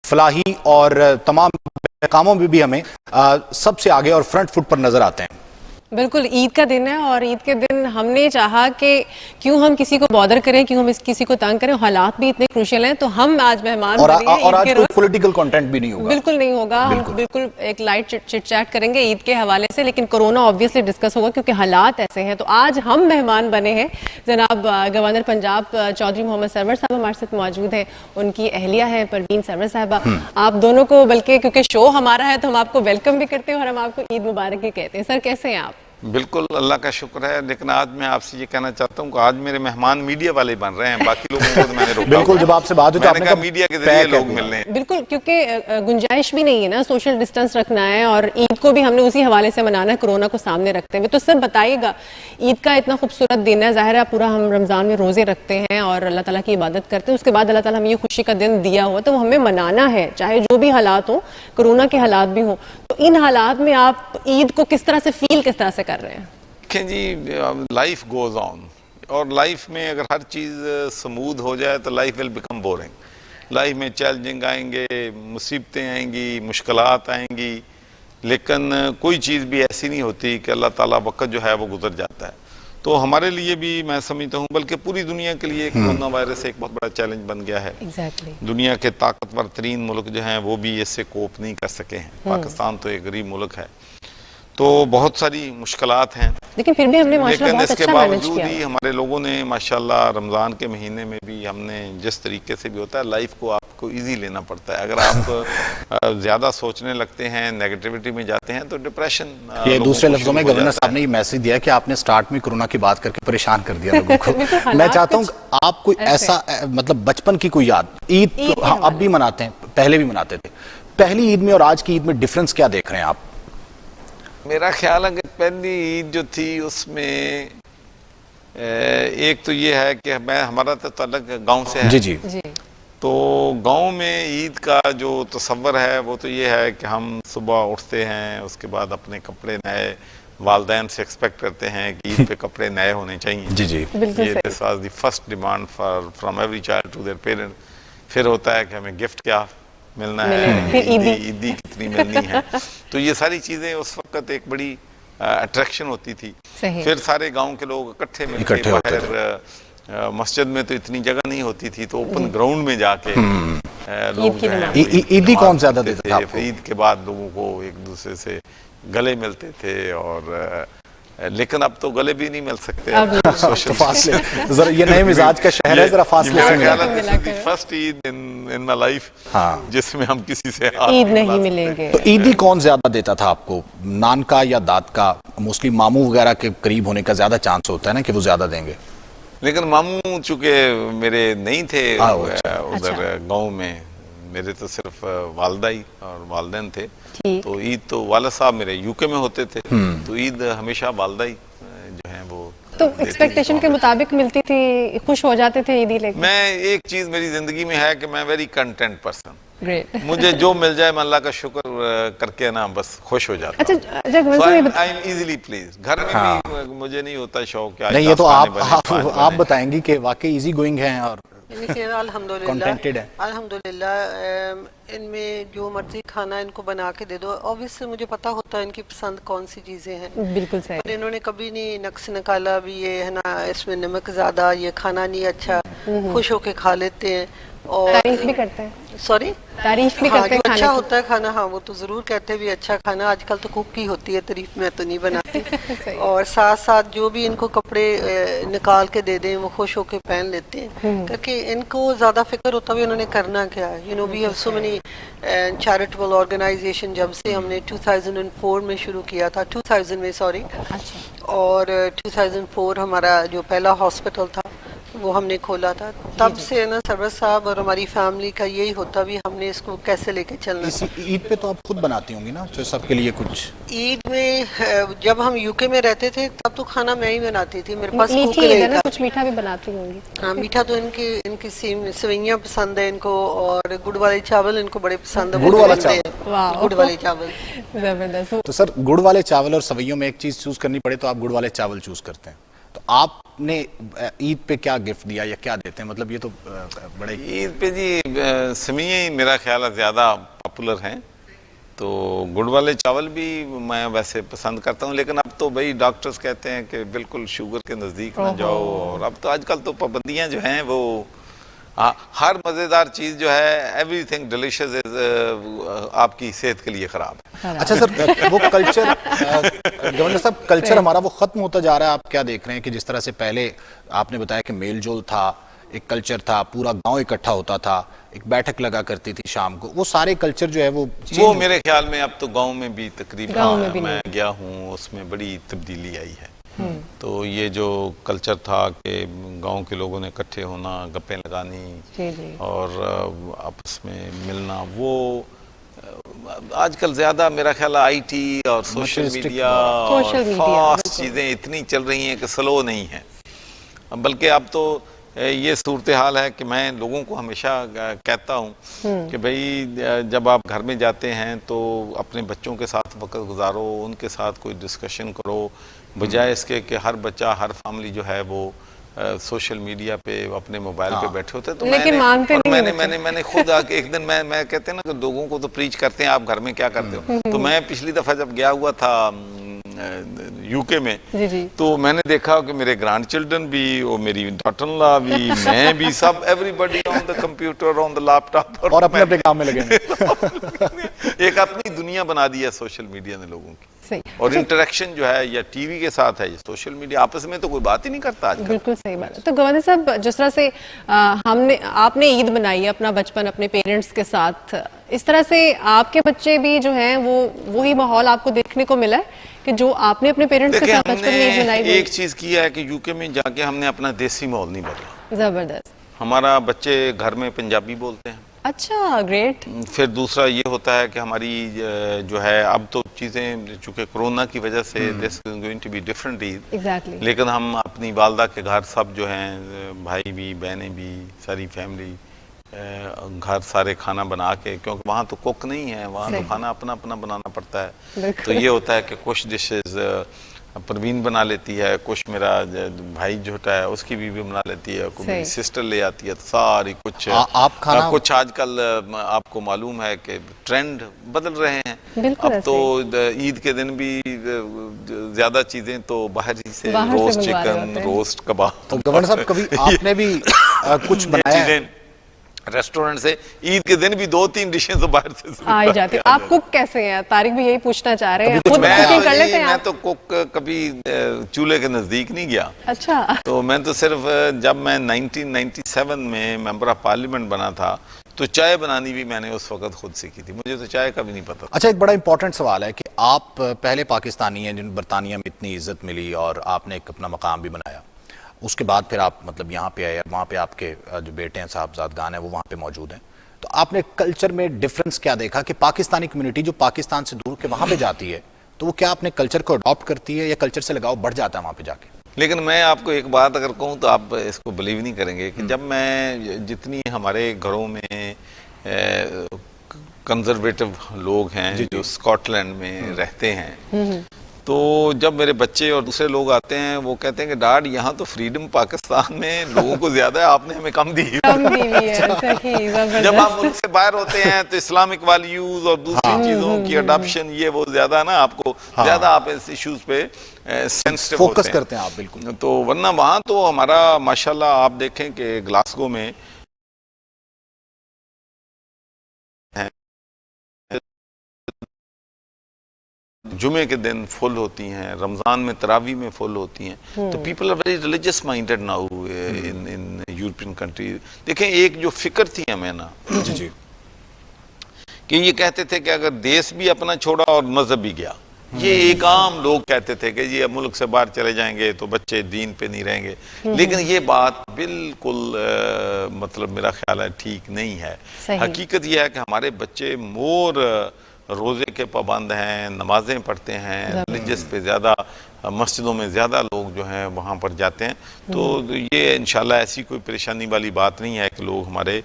فلاحی اور تمام کاموں میں بھی ہمیں سب سے آگے اور فرنٹ فٹ پر نظر آتے ہیں. بالکل عید کا دن ہے اور عید کے دن ہم نے چاہا کہ کیوں ہم کسی کو بادر کریں, کیوں ہم کسی کو تنگ کریں, حالات بھی اتنے کروشل ہیں تو ہم آج مہمان بنے ہیں اور عید آج کے کوئی روز. پولیٹیکل کنٹینٹ بھی نہیں ہوگا, بالکل نہیں ہوگا, ہم بالکل ایک لائٹ چٹ چیٹ کریں گے عید کے حوالے سے, لیکن کورونا آبویسلی ڈسکس ہوگا کیونکہ حالات ایسے ہیں. تو آج ہم مہمان بنے ہیں جناب گورنر پنجاب چودھری محمد سرور صاحب ہمارے ساتھ موجود ہیں, ان کی اہلیہ ہے پروین سرور صاحبہ. آپ دونوں کو بلکہ کیونکہ شو ہمارا ہے تو ہم آپ کو ویلکم بھی کرتے ہیں اور ہم آپ کو عید مبارک بھی کہتے ہیں. سر کیسے ہیں آپ؟ بالکل اللہ کا شکر ہے, لیکن آج میں آپ سے یہ کہنا چاہتا ہوں کہ آج میرے مہمان میڈیا والے بن رہے ہیں, باقی لوگوں کو تو میں نے روکا. بالکل جب آپ سے بات ہوئی تو آپ نے کہا میڈیا کے ذریعے لوگ مل رہے ہیں. بالکل, کیونکہ گنجائش بھی نہیں ہے نا, سوشل ڈسٹنس رکھنا ہے اور عید کو بھی ہم نے اسی حوالے سے منانا ہے کورونا کو سامنے رکھتے ہوئے. تو سر بتائیے گا, عید کا اتنا خوبصورت دن ہے, ظاہر ہے پورا ہم رمضان میں روزے رکھتے ہیں اور اللہ تعالیٰ کی عبادت کرتے ہیں, اس کے بعد اللہ تعالیٰ ہمیں یہ خوشی کا دن دیا ہوا تو وہ ہمیں منانا ہے چاہے جو بھی حالات ہوں, کورونا کے حالات بھی ہوں. تو ان حالات میں آپ عید کو کس طرح سے فیل کس طرح سے کر رہے ہیں؟ دیکھیں جی, لائف گوز آن, اور لائف میں اگر ہر چیز سمودھ ہو جائے تو life will become boring. Life میں چیلنجنگ آئیں گے, مصیبتیں آئیں گی, مشکلات آئیں گی, لیکن کوئی چیز بھی ایسی نہیں ہوتی کہ اللہ تعالیٰ وقت جو ہے وہ گزر جاتا ہے. تو ہمارے لیے بھی میں سمجھتا ہوں بلکہ پوری دنیا کے لیے کورونا وائرس ایک بہت بڑا چیلنج بن گیا ہے. دنیا کے طاقتور ترین ملک جو ہیں وہ بھی اس سے کوپ نہیں کر سکے ہیں. پاکستان تو ایک غریب ملک ہے, تو بہت ساری مشکلات ہیں, لیکن پھر بھی ہم نے ماشاءاللہ بہت اچھا مینج کیا. اس کے باوجود ہی ہمارے لوگوں نے ماشاءاللہ رمضان کے مہینے میں بھی ہم نے جس طریقے سے بھی ہوتا ہے لائف کو آپ کو ایزی لینا پڑتا ہے. اگر آپ زیادہ سوچنے لگتے ہیں, نیگیٹیوٹی میں جاتے ہیں تو ڈپریشن. یہ دوسرے لفظوں میں گورنر صاحب نے یہ میسج دیا کہ آپ نے سٹارٹ میں کورونا کی بات کر کے پریشان کر دیا لوگوں کو. میں چاہتا ہوں آپ کوئی ایسا مطلب بچپن کی کوئی یاد, عید اب بھی مناتے ہیں, پہلے بھی مناتے تھے, پہلی عید میں اور آج کی عید میں ڈیفرنس کیا دیکھ رہے ہیں آپ؟ میرا خیال ہے کہ پہلی عید جو تھی اس میں ایک تو یہ ہے کہ ہمارا تو الگ گاؤں سے ہے. جی تو گاؤں میں عید کا جو تصور ہے وہ تو یہ ہے کہ ہم صبح اٹھتے ہیں, اس کے بعد اپنے کپڑے نئے, والدین سے ایکسپیکٹ کرتے ہیں کہ عید پہ کپڑے نئے ہونے چاہیے. جی یہ this was the first demand from every child to their parent. پھر ہوتا ہے کہ ہمیں گفٹ کیا ملنا ہے, عیدی کتنی ملنی ہے. تو یہ ساری چیزیں اس وقت ایک بڑی اٹریکشن ہوتی تھی. پھر سارے گاؤں کے لوگ اکٹھے مل کے باہر, مسجد میں تو اتنی جگہ نہیں ہوتی تھی تو اوپن گراؤنڈ میں جا کے لوگ عیدی کون زیادہ دیتے تھے. عید کے بعد لوگوں کو ایک دوسرے سے گلے ملتے تھے, اور لیکن اب تو گلے بھی نہیں مل سکتے. فاصلے ذرا, یہ نئے مزاج کا شہر ہے, ذرا فاصلے سے ملیں. First Eid in my life جس میں ہم کسی سے عید نہیں ملیں گے. تو عیدی کون زیادہ دیتا تھا آپ کو, نان کا یا داد کا؟ موسٹلی ماموں وغیرہ کے قریب ہونے کا زیادہ چانس ہوتا ہے نا کہ وہ زیادہ دیں گے. لیکن ماموں چونکہ میرے نہیں تھے ادھر گاؤں میں, میرے تو صرف والدہ ہی اور والدین تھے. تو عید تو والد صاحب میرے یو کے میں ہوتے تھے, تو عید ہمیشہ والدہ ہی جو ہیں وہ تو ایکسپیکٹیشن کے مطابق ملتی تھی, خوش ہو جاتے تھے عیدی لے کے. میں ایک چیز میری زندگی میں ہے کہ میں ویری کنٹینٹ پرسن, مجھے جو مل جائے میں اللہ کا شکر کر کے نا بس خوش ہو جاتا ہوں. اچھا, آئی ایم ایزیلی پلیز. گھر میں بھی مجھے نہیں ہوتا شوق. نہیں, یہ تو آپ بتائیں گی کہ واقعی ایزی گوئنگ ہیں اور الحمدللہ ان میں جو مرضی کھانا ان کو بنا کے دے دو. obviously مجھے پتا ہوتا ہے ان کی پسند کون سی چیزیں ہیں. بالکل صحیح. اور انہوں نے کبھی نہیں نقص نکالا بھی یہ ہے نا اس میں نمک زیادہ, یہ کھانا نہیں اچھا. خوش ہو کے کھا لیتے ہیں اور تعریف بھی کرتے ہیں. سوری, تعریف بھی کرتے ہیں. اچھا ہوتا ہے کھانا, ہاں وہ تو ضرور کہتے ہیں بھی اچھا کھانا. آج کل تو کوک کی ہوتی ہے تعریف, میں تو نہیں بناتی. اور ساتھ ساتھ جو بھی ان کو کپڑے نکال کے دے دیں وہ خوش ہو کے پہن لیتے ہیں, کیونکہ ان کو زیادہ فکر ہوتا ہے انہوں نے کرنا کیا ہے. We have so many charitable organization. جب سے ہم نے 2004 میں شروع کیا تھا, 2000 میں سوری, اور 2004 ہمارا جو پہلا ہاسپٹل تھا وہ ہم نے کھولا تھا. تب سے نا سرور صاحب اور ہماری فیملی کا یہی ہوتا بھی ہم نے اس کو کیسے لے کے چلنا. عید پہ تو آپ خود بناتی ہوں گی نا جو سب کے لیے کچھ؟ عید میں جب ہم یو کے میں رہتے تھے تب تو کھانا میں ہی بناتی تھی, میرے پاس کوک نہیں تھا. کچھ میٹھا بھی بناتی ہوں گی؟ ہاں, میٹھا تو ان کی سوئیاں پسند ہے ان کو, اور گڑ والے چاول ان کو بڑے پسند ہے. گڑ والا چاول؟ گڑ والے چاول زبردست. تو سر گڑ والے چاول اور سوئیوں میں ایک چیز چوز کرنی پڑے تو آپ گڑ والے چاول چوز کرتے ہیں. تو آپ نے عید پہ کیا گفٹ دیا یا کیا دیتے ہیں؟ مطلب یہ تو بڑے عید پہ جی سمیے ہی میرا خیال ہے زیادہ پاپولر ہیں، تو گڑ والے چاول بھی میں ویسے پسند کرتا ہوں، لیکن اب تو بھائی ڈاکٹرز کہتے ہیں کہ بالکل شوگر کے نزدیک نہ جاؤ، اور اب تو آج کل تو پابندیاں جو ہیں وہ ہر مزیدار چیز جو ہے ایوری تھنگ ڈیلیشیس آپ کی صحت کے لیے خراب ہے۔ اچھا سر، وہ کلچر گورنر صاحب، کلچر ہمارا وہ ختم ہوتا جا رہا ہے، آپ کیا دیکھ رہے ہیں کہ جس طرح سے پہلے آپ نے بتایا کہ میل جول تھا، ایک کلچر تھا، پورا گاؤں اکٹھا ہوتا تھا، ایک بیٹھک لگا کرتی تھی شام کو، وہ سارے کلچر جو ہے وہ میرے خیال میں اب تو گاؤں میں بھی تقریباً میں گیا ہوں، اس میں بڑی تبدیلی آئی ہے۔ تو یہ جو کلچر تھا کہ گاؤں کے لوگوں نے اکٹھے ہونا، گپیں لگانی اور آپس میں ملنا، وہ آج کل زیادہ میرا خیال آئی ٹی اور سوشل میڈیا اور فاسٹ چیزیں اتنی چل رہی ہیں کہ سلو نہیں ہیں، بلکہ اب تو یہ صورتحال ہے کہ میں لوگوں کو ہمیشہ کہتا ہوں کہ بھئی جب آپ گھر میں جاتے ہیں تو اپنے بچوں کے ساتھ وقت گزارو، ان کے ساتھ کوئی ڈسکشن کرو، بجائے اس کے کہ ہر بچہ ہر فیملی جو ہے وہ سوشل میڈیا پہ اپنے موبائل پہ بیٹھے ہوتے ہیں۔ تو میں نے خود آ کے ایک دن میں کہتے ہیں نا کہ لوگوں کو تو پریچ کرتے ہیں آپ گھر میں کیا کرتے ہو، تو میں پچھلی دفعہ جب گیا ہوا تھا یو کے میں، تو میں نے دیکھا کہ میرے گرانڈ چلڈرن بھی، اور میری ڈاٹر ان لا بھی، میں بھی، سب everybody on the computer, on the laptop, اور اپنے اپنے کام میں لگے ہیں۔ ایک اپنی دنیا بنا دی ہے سوشل میڈیا نے لوگوں کی، اور انٹریکشن جو ہے یا ٹی وی کے ساتھ ہے، سوشل میڈیا آپس میں تو کوئی بات ہی نہیں کرتا آج کل۔ بالکل صحیح بات ہے۔ تو گورنر صاحب، جس طرح سے آپ نے عید منائی ہے اپنا بچپن اپنے پیرنٹس کے ساتھ، اس طرح سے آپ کے بچے بھی جو ہیں وہی ماحول آپ کو دیکھنے کو ملا ہے کہ جو آپ نے اپنے پیرنٹس کے ساتھ بچپن میں عید منائی؟ ایک چیز کیا ہے کہ یو کے میں جا کے ہم نے اپنا دیسی ماحول نہیں بدلا۔ زبردست۔ ہمارا بچے گھر میں پنجابی بولتے ہیں۔ اچھا، گریٹ۔ پھر دوسرا یہ ہوتا ہے کہ ہماری جو ہے اب تو چیزیں چونکہ کرونا کی وجہ سے this is going to be different عید، لیکن ہم اپنی والدہ کے گھر سب جو ہیں، بھائی بھی، بہنیں بھی، ساری فیملی گھر سارے کھانا بنا کے، کیونکہ وہاں تو کوک نہیں ہے، وہاں تو کھانا اپنا اپنا بنانا پڑتا ہے، تو یہ ہوتا ہے کہ کچھ ڈشز پروین بنا لیتی ہے، کچھ میرا بھائی جو ہوتا ہے اس کی بھی بنا لیتی ہے، کوئی میری سسٹر لے آتی ہے، تو ساری کچھ آج کل آپ کو معلوم ہے کہ ٹرینڈ بدل رہے ہیں، اب تو عید کے دن بھی زیادہ چیزیں تو باہر ہی سے، روسٹ چکن، روسٹ کباب۔ تو گورنر صاحب، کبھی آپ نے بھی کچھ بنایا ہے ریسٹورنٹ سے؟ عید کے دن بھی 2-3 ڈشیں تو باہر سے آئی جاتی۔ آپ کوک کیسے ہیں؟ طارق بھی یہی پوچھنا چاہ رہے ہیں، خود کوکنگ کر لیتے ہیں؟ میں تو کوک کبھی چولہے کے نزدیک نہیں گیا۔ اچھا۔ تو میں تو صرف جب میں 1997 میں ممبر آف پارلیمنٹ بنا تھا تو چائے بنانی بھی میں نے اس وقت خود سیکھی تھی، مجھے تو چائے کا بھی نہیں پتا۔ اچھا، ایک بڑا امپورٹنٹ سوال ہے کہ آپ پہلے پاکستانی ہیں جن برطانیہ میں اتنی عزت ملی اور آپ نے ایک اپنا مقام بھی بنایا، اس کے بعد پھر آپ مطلب یہاں پہ آئے، وہاں پہ آپ کے جو بیٹے ہیں صاحبزادگان ہیں وہ وہاں پہ موجود ہیں، تو آپ نے کلچر میں ڈیفرنس کیا دیکھا کہ پاکستانی کمیونٹی جو پاکستان سے دور کے وہاں پہ جاتی ہے تو وہ کیا اپنے کلچر کو اڈاپٹ کرتی ہے یا کلچر سے لگاؤ بڑھ جاتا ہے وہاں پہ جا کے؟ لیکن میں آپ کو ایک بات اگر کہوں تو آپ اس کو بلیو نہیں کریں گے کہ جب میں جتنی ہمارے گھروں میں کنزرویٹو لوگ ہیں جو اسکاٹ لینڈ میں رہتے ہیں، تو جب میرے بچے اور دوسرے لوگ آتے ہیں وہ کہتے ہیں کہ ڈاڈ یہاں تو فریڈم پاکستان میں لوگوں کو زیادہ ہے، آپ نے ہمیں کم دی ہے۔ جب آپ ملک سے باہر ہوتے ہیں تو اسلامک ویلیوز اور دوسری چیزوں کی اڈاپشن یہ وہ زیادہ نا آپ کو زیادہ آپ اس ایشوز پہ سینسٹیو فوکس کرتے ہیں آپ، بالکل۔ تو ورنہ وہاں تو ہمارا ماشاءاللہ آپ دیکھیں کہ گلاسگو میں جمعے کے دن فل ہوتی ہیں، رمضان میں تراویح میں فل ہوتی ہیں، تو people are very religious minded now in European countries. دیکھیں ایک جو فکر تھی ہمیں نا کہ یہ کہتے تھے کہ اگر دیس بھی اپنا چھوڑا اور مذہب بھی گیا، یہ ایک عام لوگ کہتے تھے کہ یہ ملک سے باہر چلے جائیں گے تو بچے دین پہ نہیں رہیں گے، لیکن یہ بات بالکل مطلب میرا خیال ہے ٹھیک نہیں ہے۔ حقیقت یہ ہے کہ ہمارے بچے مور روزے کے پابند ہیں، نمازیں پڑھتے ہیں، ریلیجس پہ زیادہ، مسجدوں میں زیادہ لوگ جو ہیں وہاں پر جاتے ہیں، تو یہ انشاءاللہ ایسی کوئی پریشانی والی بات نہیں ہے کہ لوگ ہمارے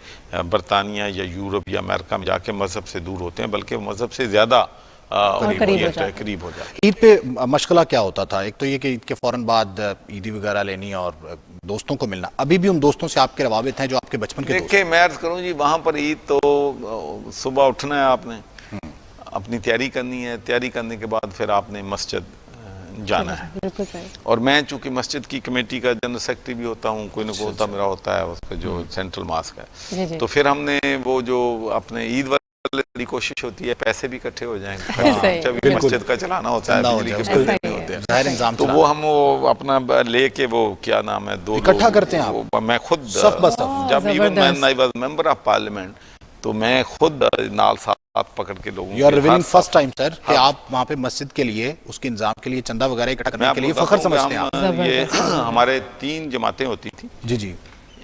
برطانیہ یا یورپ یا امریکہ میں جا کے مذہب سے دور ہوتے ہیں، بلکہ مذہب سے زیادہ قریب ہو جائے. عید پہ مشغلہ کیا ہوتا تھا؟ ایک تو یہ کہ عید کے فوراً بعد عیدی وغیرہ لینی اور دوستوں کو ملنا. ابھی بھی ان دوستوں سے آپ کے روابط ہیں جو آپ کے بچپن کے دوست؟ دیکھیں میں عرض کروں جی، وہاں پر عید تو صبح اٹھنا ہے آپ نے، اپنی تیاری کرنی ہے، تیاری کرنے کے بعد پھر آپ نے مسجد جانا ہے. بالکل صحیح. اور میں چونکہ مسجد کی کمیٹی کا جنرل سیکرٹری بھی ہوتا ہوں، کوئی نہ کوئی ہوتا میرا ہوتا ہے اس کا جو سینٹرل ماسک ہے، تو پھر ہم نے وہ جو اپنے عید والی کوشش ہوتی ہے پیسے بھی اکٹھے ہو جائیں گے، جب مسجد کا چلانا ہوتا ہے، بجلی کے بل دینے ہوتے ہیں، تو وہ ہم وہ اپنا لے کے وہ کیا نام ہے دو اکٹھا کرتے ہیں آپ؟ میں خود جب even I was member of parliament تو میں خود نال ساتھ پکڑ کے لوگوں you are revealing first time sir کہ آپ وہاں پہ مسجد کے لیے اس کے انضام کے لیے چندہ وغیرہ اکٹھا کرنے کے لیے فخر سمجھتے ہیں آپ؟ یہ ہمارے 3 جماعتیں ہوتی تھیں. جی جی.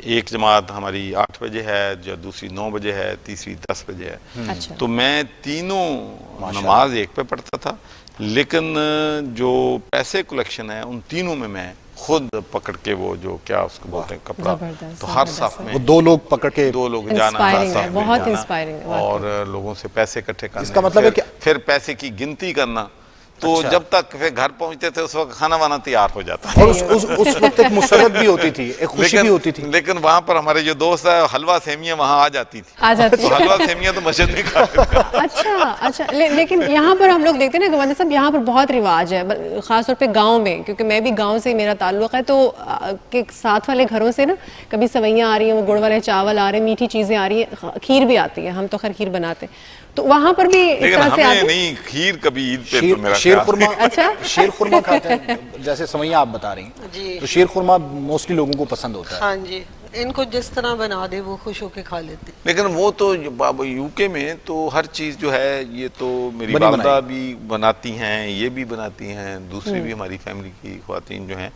ایک جماعت ہماری 8 بجے ہے، جو دوسری 9 بجے ہے، تیسری 10 بجے ہے. تو میں تینوں نماز ایک پہ پڑھتا تھا، لیکن جو پیسے کلیکشن ہے ان تینوں میں خود پکڑ کے وہ جو کیا اس کو بولتے ہیں کپڑا، تو ہر صف میں وہ 2 لوگ پکڑ کے 2 لوگ جانا، بہت انسپائرنگ، اور لوگوں سے پیسے اکٹھے کرنا. اس کا مطلب ہے کہ پھر پیسے کی گنتی کرنا. تو جب تک پھر گھر پہنچتے تھے اس وقت کھانا وانا تیار ہو جاتا ہے. اور اس وقت ایک مسرت بھی ہوتی تھی، ایک خوشی بھی ہوتی تھی. لیکن وہاں پر ہمارے جو دوست ہیں حلوہ سیمیاں وہاں آ جاتی تھی، تو حلوہ سیمیاں تو مسجد میں کھاتے تھے. اچھا لیکن یہاں پر ہم لوگ دیکھتے ہیں نا گورنر صاحب، یہاں پر بہت رواج ہے، خاص طور پہ گاؤں میں، کیونکہ میں بھی گاؤں سے میرا تعلق ہے، تو ساتھ والے گھروں سے نا کبھی سوئیاں آ رہی ہیں، وہ گڑ والے چاول آ رہے ہیں، میٹھی چیزیں آ رہی ہیں، کھیر بھی آتی ہے، ہم تو خیر کھیر بناتے ہیں، تو وہاں پر بھی اس لیکن طرح سے ہمیں نہیں کھیر کبھی عید پہ تو میرا شیر خورما. اچھا شیر خورما کھاتے ہیں جیسے سوئیاں آپ بتا رہی ہیں، جی تو شیر خورما موسٹلی لوگوں کو پسند ہوتا ہے. ہاں جی، ان کو جس طرح بنا دے وہ خوش ہو کے کھا لیتے. لیکن وہ تو یو کے میں تو ہر چیز جو ہے یہ تو میری والدہ بھی بناتی ہیں، یہ بھی بناتی ہیں، دوسری بھی ہماری فیملی کی خواتین جو ہیں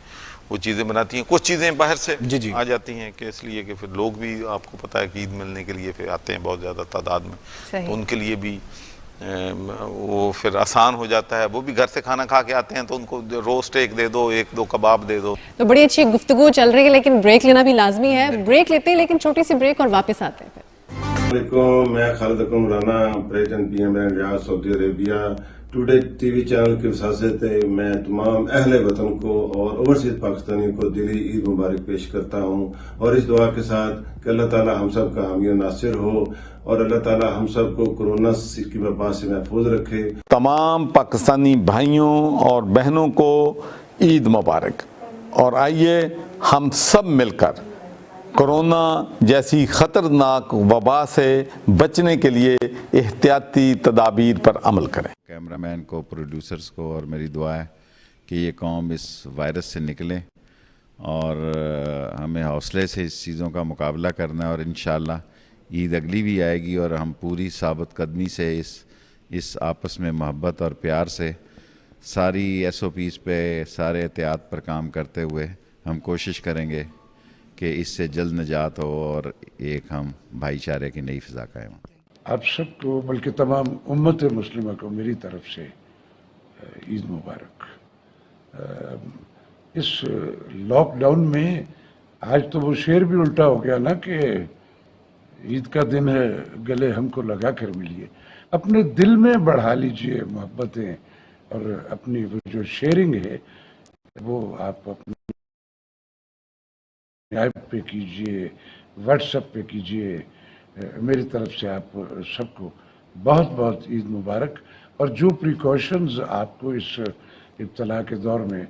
وہ چیزیں بناتی ہیں. کچھ چیزیں باہر سے آ جاتی ہیں کہ اس لیے کہ پھر لوگ بھی آپ کو پتہ ہے کہ عید ملنے کے لیے پھر آتے ہیں بہت زیادہ تعداد میں، تو ان کے لیے بھی وہ پھر آسان ہو جاتا ہے. وہ بھی گھر سے کھانا کھا کے آتے ہیں تو ان کو روسٹ ایک دے دو، 1-2 کباب دے دو. تو بڑی اچھی گفتگو چل رہی ہے، لیکن بریک لینا بھی لازمی ہے. بریک لیتے ہیں، لیکن چھوٹی سی بریک اور واپس آتے ہیں. السلام علیکم، میں Khalid Akram Rana, president P M Riyadh Saudi Arabia today TV وی چینل کی وساطت سے میں تمام اہل وطن کو اور اوورسیز پاکستانیوں کو دلی عید مبارک پیش کرتا ہوں، اور اس دعا کے ساتھ کہ اللہ تعالی ہم سب کا حامی و ناصر ہو اور اللہ تعالی ہم سب کو کورونا کی وبا سے محفوظ رکھے. تمام پاکستانی بھائیوں اور بہنوں کو عید مبارک. اور آئیے ہم سب مل کر کورونا جیسی خطرناک وبا سے بچنے کے لیے احتیاطی تدابیر پر عمل کریں. کیمرہ مین کو، پروڈیوسرز کو، اور میری دعا ہے کہ یہ قوم اس وائرس سے نکلے اور ہمیں حوصلے سے اس چیزوں کا مقابلہ کرنا ہے، اور انشاءاللہ عید اگلی بھی آئے گی اور ہم پوری ثابت قدمی سے اس آپس میں محبت اور پیار سے ساری SOPs پہ، سارے احتیاط پر کام کرتے ہوئے ہم کوشش کریں گے کہ اس سے جلد نجات ہو اور ایک ہم بھائی چارے کی نئی فضا قائم ہو. آپ سب کو بلکہ تمام امت مسلمہ کو میری طرف سے عید مبارک. اس لاک ڈاؤن میں آج تو وہ شعر بھی الٹا ہو گیا نا کہ عید کا دن ہے گلے ہم کو لگا کر ملیے. اپنے دل میں بڑھا لیجئے محبتیں، اور اپنی وہ جو شیئرنگ ہے وہ آپ اپنے ایپ پہ کیجئے، واٹس ایپ پہ کیجئے. میری طرف سے آپ سب کو بہت بہت عید مبارک. اور جو پریکاشنز آپ کو اس ابتلا کے دور میں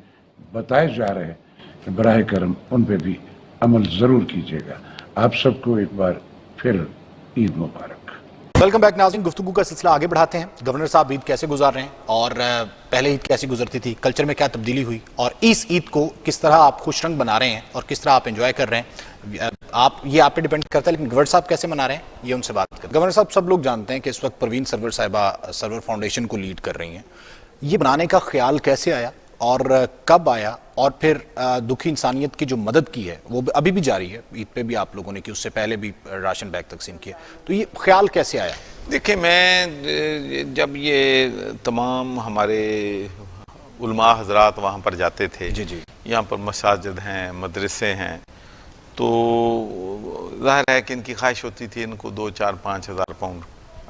بتائے جا رہے ہیں براہ کرم ان پہ بھی عمل ضرور کیجیے گا. آپ سب کو ایک بار پھر عید مبارک. ویلکم بیک ناظرین، گفتگو کا سلسلہ آگے بڑھاتے ہیں. گورنر صاحب عید کیسے گزار رہے ہیں اور پہلے عید کیسی گزرتی تھی، کلچر میں کیا تبدیلی ہوئی، اور اس عید کو کس طرح آپ خوش رنگ بنا رہے ہیں اور کس طرح آپ انجوائے کر رہے ہیں، یہ آپ پہ ڈیپینڈ کرتا ہے. لیکن گورنر صاحب کیسے منا رہے ہیں یہ ان سے بات کریں. گورنر صاحب، سب لوگ جانتے ہیں کہ اس وقت پروین سرور صاحبہ سرور فاؤنڈیشن کو لیڈ کر رہی ہیں. یہ بنانے کا خیال کیسے آیا اور کب آیا، اور پھر دکھی انسانیت کی جو مدد کی ہے وہ ابھی بھی جاری ہے؟ عید پہ بھی آپ لوگوں نے کی، اس سے پہلے بھی راشن بیگ تقسیم کیے، تو یہ خیال کیسے آیا؟ دیکھیں، میں جب یہ تمام ہمارے علماء حضرات وہاں پر جاتے تھے، یہاں پر مساجد ہیں، مدرسے ہیں، تو ظاہر ہے کہ ان کی خواہش ہوتی تھی ان کو 2-4-5 ہزار pound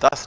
10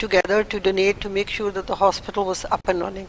together to donate to make sure that the hospital was up and running.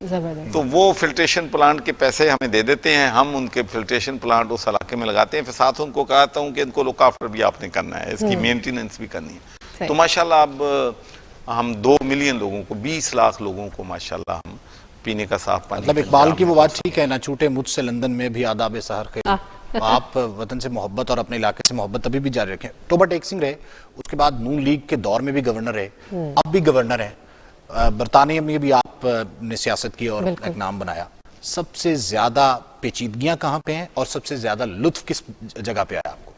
زبردست. تو وہ فلٹریشن پلانٹ کے پیسے ہمیں دے دیتے ہیں, ہم ان کے فلٹریشن پلانٹ اس علاقے میں لگاتے ہیں, پھر ساتھ ان کو کہتا ہوں کہ ان کو لک آفٹر بھی آپ نے کرنا ہے, اس کی مینٹیننس بھی کرنی ہے. تو ماشاءاللہ اب ہم 2 ملین لوگوں کو, 20 لاکھ لوگوں کو ماشاءاللہ ہم پینے کا صاف پانی. مطلب اقبال کی وہ بات ٹھیک ہے, نہ چھوٹے مجھ سے لندن میں بھی آداب سحر خیز. آپ وطن سے محبت اور اپنے علاقے سے محبت ابھی بھی جاری رکھیں. توبہ ٹیک سنگھ رہے, اس کے بعد نون لیگ کے دور میں بھی گورنر رہے, اب بھی گورنر ہیں. برطانیہ میں بھی آپ نے سیاست کی اور ایک نام بنایا. سب سے زیادہ پیچیدگیاں کہاں پہ ہیں اور سب سے زیادہ لطف کس جگہ پہ آیا آپ کو؟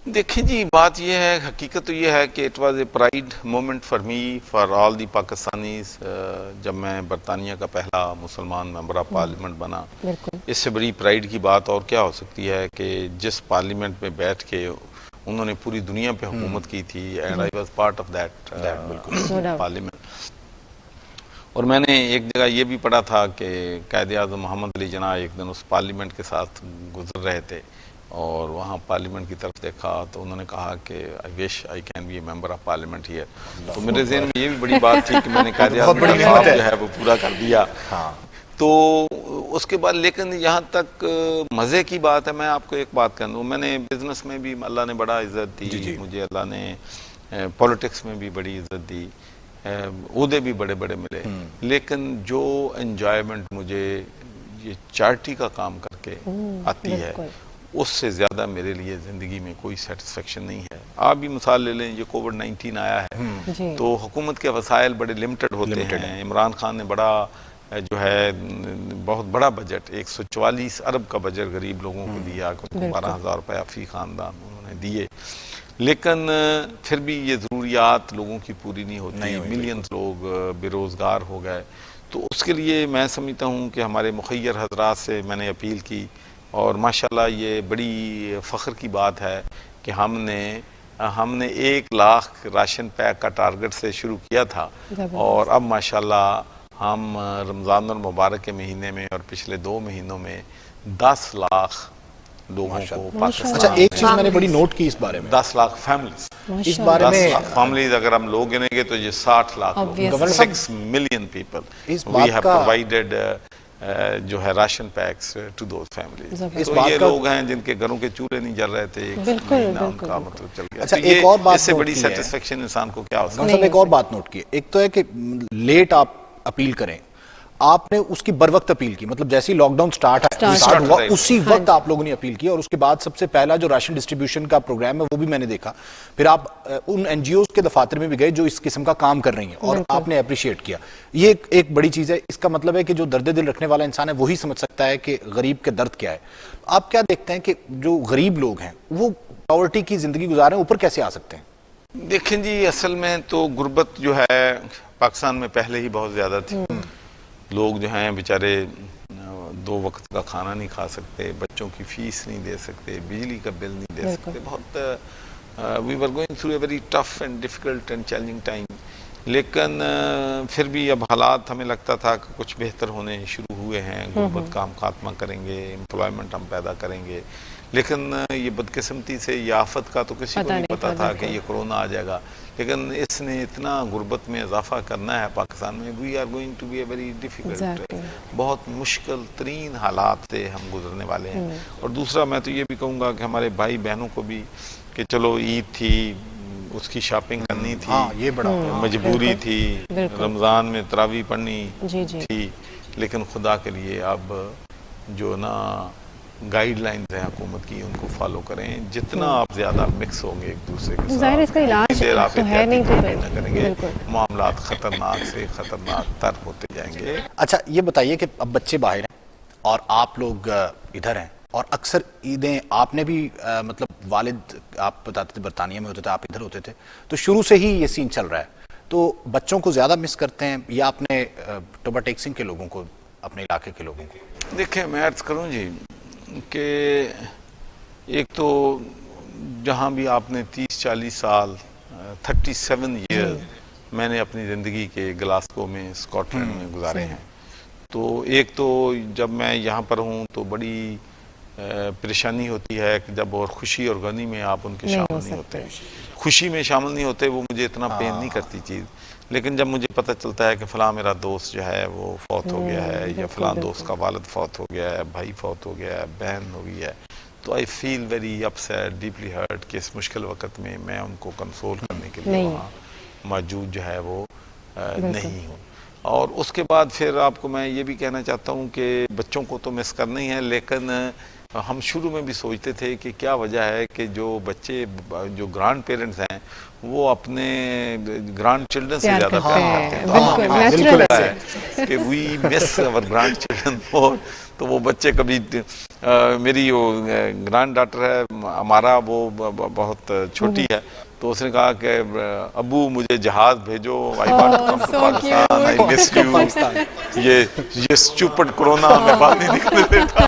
دیکھیں جی, بات یہ ہے, حقیقت تو یہ ہے کہ it was a pride moment for me, for all the Pakistanis. جب میں برطانیہ کا پہلا مسلمان ممبر آف پارلیمنٹ بنا, اس سے بڑی پرائڈ کی بات اور کیا ہو سکتی ہے کہ جس پارلیمنٹ میں بیٹھ کے انہوں نے پوری دنیا پہ حکومت کی تھی, and I was part of that parliament. اور میں نے ایک جگہ یہ بھی پڑھا تھا کہ قائد اعظم محمد علی جناح ایک دن اس پارلیمنٹ کے ساتھ گزر رہے تھے, اور وہاں پارلیمنٹ کی طرف دیکھا تو انہوں نے کہا کہ I wish I can be a member of parliament here. تو میرے ذہن میں یہ بھی بڑی بات تھی کہ میں نے قائد اعظم کا خواب جو ہے وہ پورا کر دیا. تو اس کے بعد لیکن یہاں تک مزے کی بات ہے, میں آپ کو ایک بات کہہ دوں, میں نے بزنس میں بھی اللہ نے بڑا عزت دی مجھے, اللہ نے پولیٹکس میں بھی بڑی عزت دی, عہدے بھی بڑے بڑے ملے, لیکن جو انجوائمنٹ مجھے یہ چارٹی کا کام کر کے آتی ہے, اس سے زیادہ میرے لیے زندگی میں کوئی سیٹسفیکشن نہیں ہے. آپ بھی مثال لے لیں, یہ کووڈ-19 آیا ہے تو حکومت کے وسائل بڑے لمیٹڈ ہوتے ہیں. عمران خان نے بڑا جو ہے بہت بڑا بجٹ 144 ارب کا بجٹ غریب لوگوں کو دیا, 12,000 روپے فی خاندان انہوں نے دیے, لیکن پھر بھی یہ ضروریات لوگوں کی پوری نہیں ہوتی. ملینز لوگ بے روزگار ہو گئے. تو اس کے لیے میں سمجھتا ہوں کہ ہمارے مخیر حضرات سے میں نے اپیل کی, اور ماشاءاللہ یہ بڑی فخر کی بات ہے کہ ہم نے 1 لاکھ راشن پیک کا ٹارگٹ سے شروع کیا تھا, اور اب ماشاءاللہ ہم رمضان المبارک کے مہینے میں اور پچھلے 2 مہینوں میں 10 لاکھ لوگوں کو پاکستان. اچھا, ایک چیز میں نے بڑی نوٹ کی اس بارے میں, 10 لاکھ فیملیز, اس بارے میں 10 لاکھ فیملیز اگر ہم لوگ گنیں گے تو یہ 60 لاکھ لوگ, 6 million people we have provided جو ہے ration packs to those families. تو یہ لوگ ہیں جن کے گھروں کے چولہے نہیں جل رہے تھے, ان کا مطلب چل گیا. اچھا, ایک اور بات اس سے بڑی سیٹسفیکشن انسان کو کیا ہو سکتا ہے. ایک اور بات نوٹ کی, ایک تو ہے کہ لیٹ آپ اپیل کریں, آپ نے اس کی بر وقت اپیل کی, مطلب جیسے ہی لاک ڈاؤن سٹارٹ ہوا اسی وقت آپ لوگوں نے اپیل کی, اور اس کے بعد سب سے پہلا جو راشن ڈسٹریبیوشن کا پروگرام ہے وہ بھی میں نے دیکھا. پھر آپ ان این جی اوز کے دفاتر میں بھی گئے جو اس قسم کا کام کر رہی ہیں, اور آپ نے اپریشیٹ کیا. یہ ایک بڑی چیز ہے. اس کا مطلب ہے کہ جو درد دل رکھنے والا انسان ہے وہی سمجھ سکتا ہے کہ غریب کے درد کیا ہے. آپ کیا دیکھتے ہیں کہ جو غریب لوگ ہیں وہ پاورٹی کی زندگی گزار رہے ہیں, اوپر کیسے آ سکتے ہیں؟ دیکھیں جی, اصل میں تو غربت جو ہے پاکستان میں پہلے ہی بہت زیادہ تھی. لوگ جو ہیں بیچارے 2 وقت کا کھانا نہیں کھا سکتے, بچوں کی فیس نہیں دے سکتے, بجلی کا بل نہیں دے سکتے. بہت we were going through a very tough and difficult and challenging time. لیکن پھر بھی اب حالات ہمیں لگتا تھا کہ کچھ بہتر ہونے شروع ہوئے ہیں. غربت کا ہم خاتمہ کریں گے, امپلائمنٹ ہم پیدا کریں گے. لیکن یہ بدقسمتی سے یہ آفت کا تو کسی کو نہیں پتا تھا کہ یہ کرونا آ جائے گا, لیکن اس نے اتنا غربت میں اضافہ کرنا ہے پاکستان میں. We are going to be a very difficult, بہت مشکل ترین حالات سے ہم گزرنے والے ہیں. اور دوسرا میں تو یہ بھی کہوں گا کہ ہمارے بھائی بہنوں کو بھی کہ چلو عید تھی, اس کی شاپنگ کرنی تھی, یہ بڑا مجبوری تھی, رمضان میں تراویح پڑھنی تھی, لیکن خدا کے لیے اب جو نا گائیڈ لائنز ہیں حکومت کی ان کو فالو کریں. جتنا آپ زیادہ مکس ہوں گے ایک دوسرے کے ظاہر اس کا علاج تو ہے نہیں تو کریں گے, معاملات خطرناک سے خطرناک تر ہوتے جائیں گے. اچھا, یہ بتائیے کہ اب بچے باہر ہیں اور آپ لوگ ادھر ہیں, اور اکثر عیدیں آپ نے بھی مطلب والد آپ بتاتے تھے برطانیہ میں ہوتے تھے, آپ ادھر ہوتے تھے, تو شروع سے ہی یہ سین چل رہا ہے. تو بچوں کو زیادہ مس کرتے ہیں یا اپنے توبہ ٹیک سنگھ کے لوگوں کو, اپنے علاقے کے لوگوں کو؟ دیکھیں میں عرض کروں جی کہ ایک تو جہاں بھی آپ نے 30-40 سال 37 ایئر میں نے اپنی زندگی کے گلاسکو میں اسکاٹ لینڈ میں گزارے ہیں. تو ایک تو جب میں یہاں پر ہوں تو بڑی پریشانی ہوتی ہے کہ جب اور خوشی اور غمی میں آپ ان کے شامل نہیں ہوتے. خوشی میں شامل نہیں ہوتے وہ مجھے اتنا پین نہیں کرتی چیز، لیکن جب مجھے پتہ چلتا ہے کہ فلاں میرا دوست جو ہے وہ فوت ہو گیا ہے، یا فلاں دوست کا والد فوت ہو گیا ہے، بھائی فوت ہو گیا ہے، بہن ہو گئی ہے، تو I feel very upset, deeply hurt کہ اس مشکل وقت میں میں ان کو کنسول کرنے کے لیے وہاں موجود جو ہے وہ نہیں ہوں. اور اس کے بعد پھر آپ کو میں یہ بھی کہنا چاہتا ہوں کہ بچوں کو تو مس کرنا ہی ہے، لیکن ہم شروع میں بھی سوچتے تھے کہ کیا وجہ ہے کہ جو بچے جو گرانڈ پیرنٹس ہیں وہ اپنے گرانڈ چلڈرن سے زیادہ پیار کرتے ہیں. بالکل کہ وی مس اور گرانڈ چلڈرن مور. تو وہ بچے کبھی میری وہ گرانڈ ڈاٹر ہے ہمارا، وہ بہت چھوٹی ہے، تو اس نے کہا کہ ابو مجھے جہاز بھیجو، I want to come to Pakistan, I miss you. یہ اسٹوپڈ کرونا ہمیں باہر نہیں نکلنے دیتا.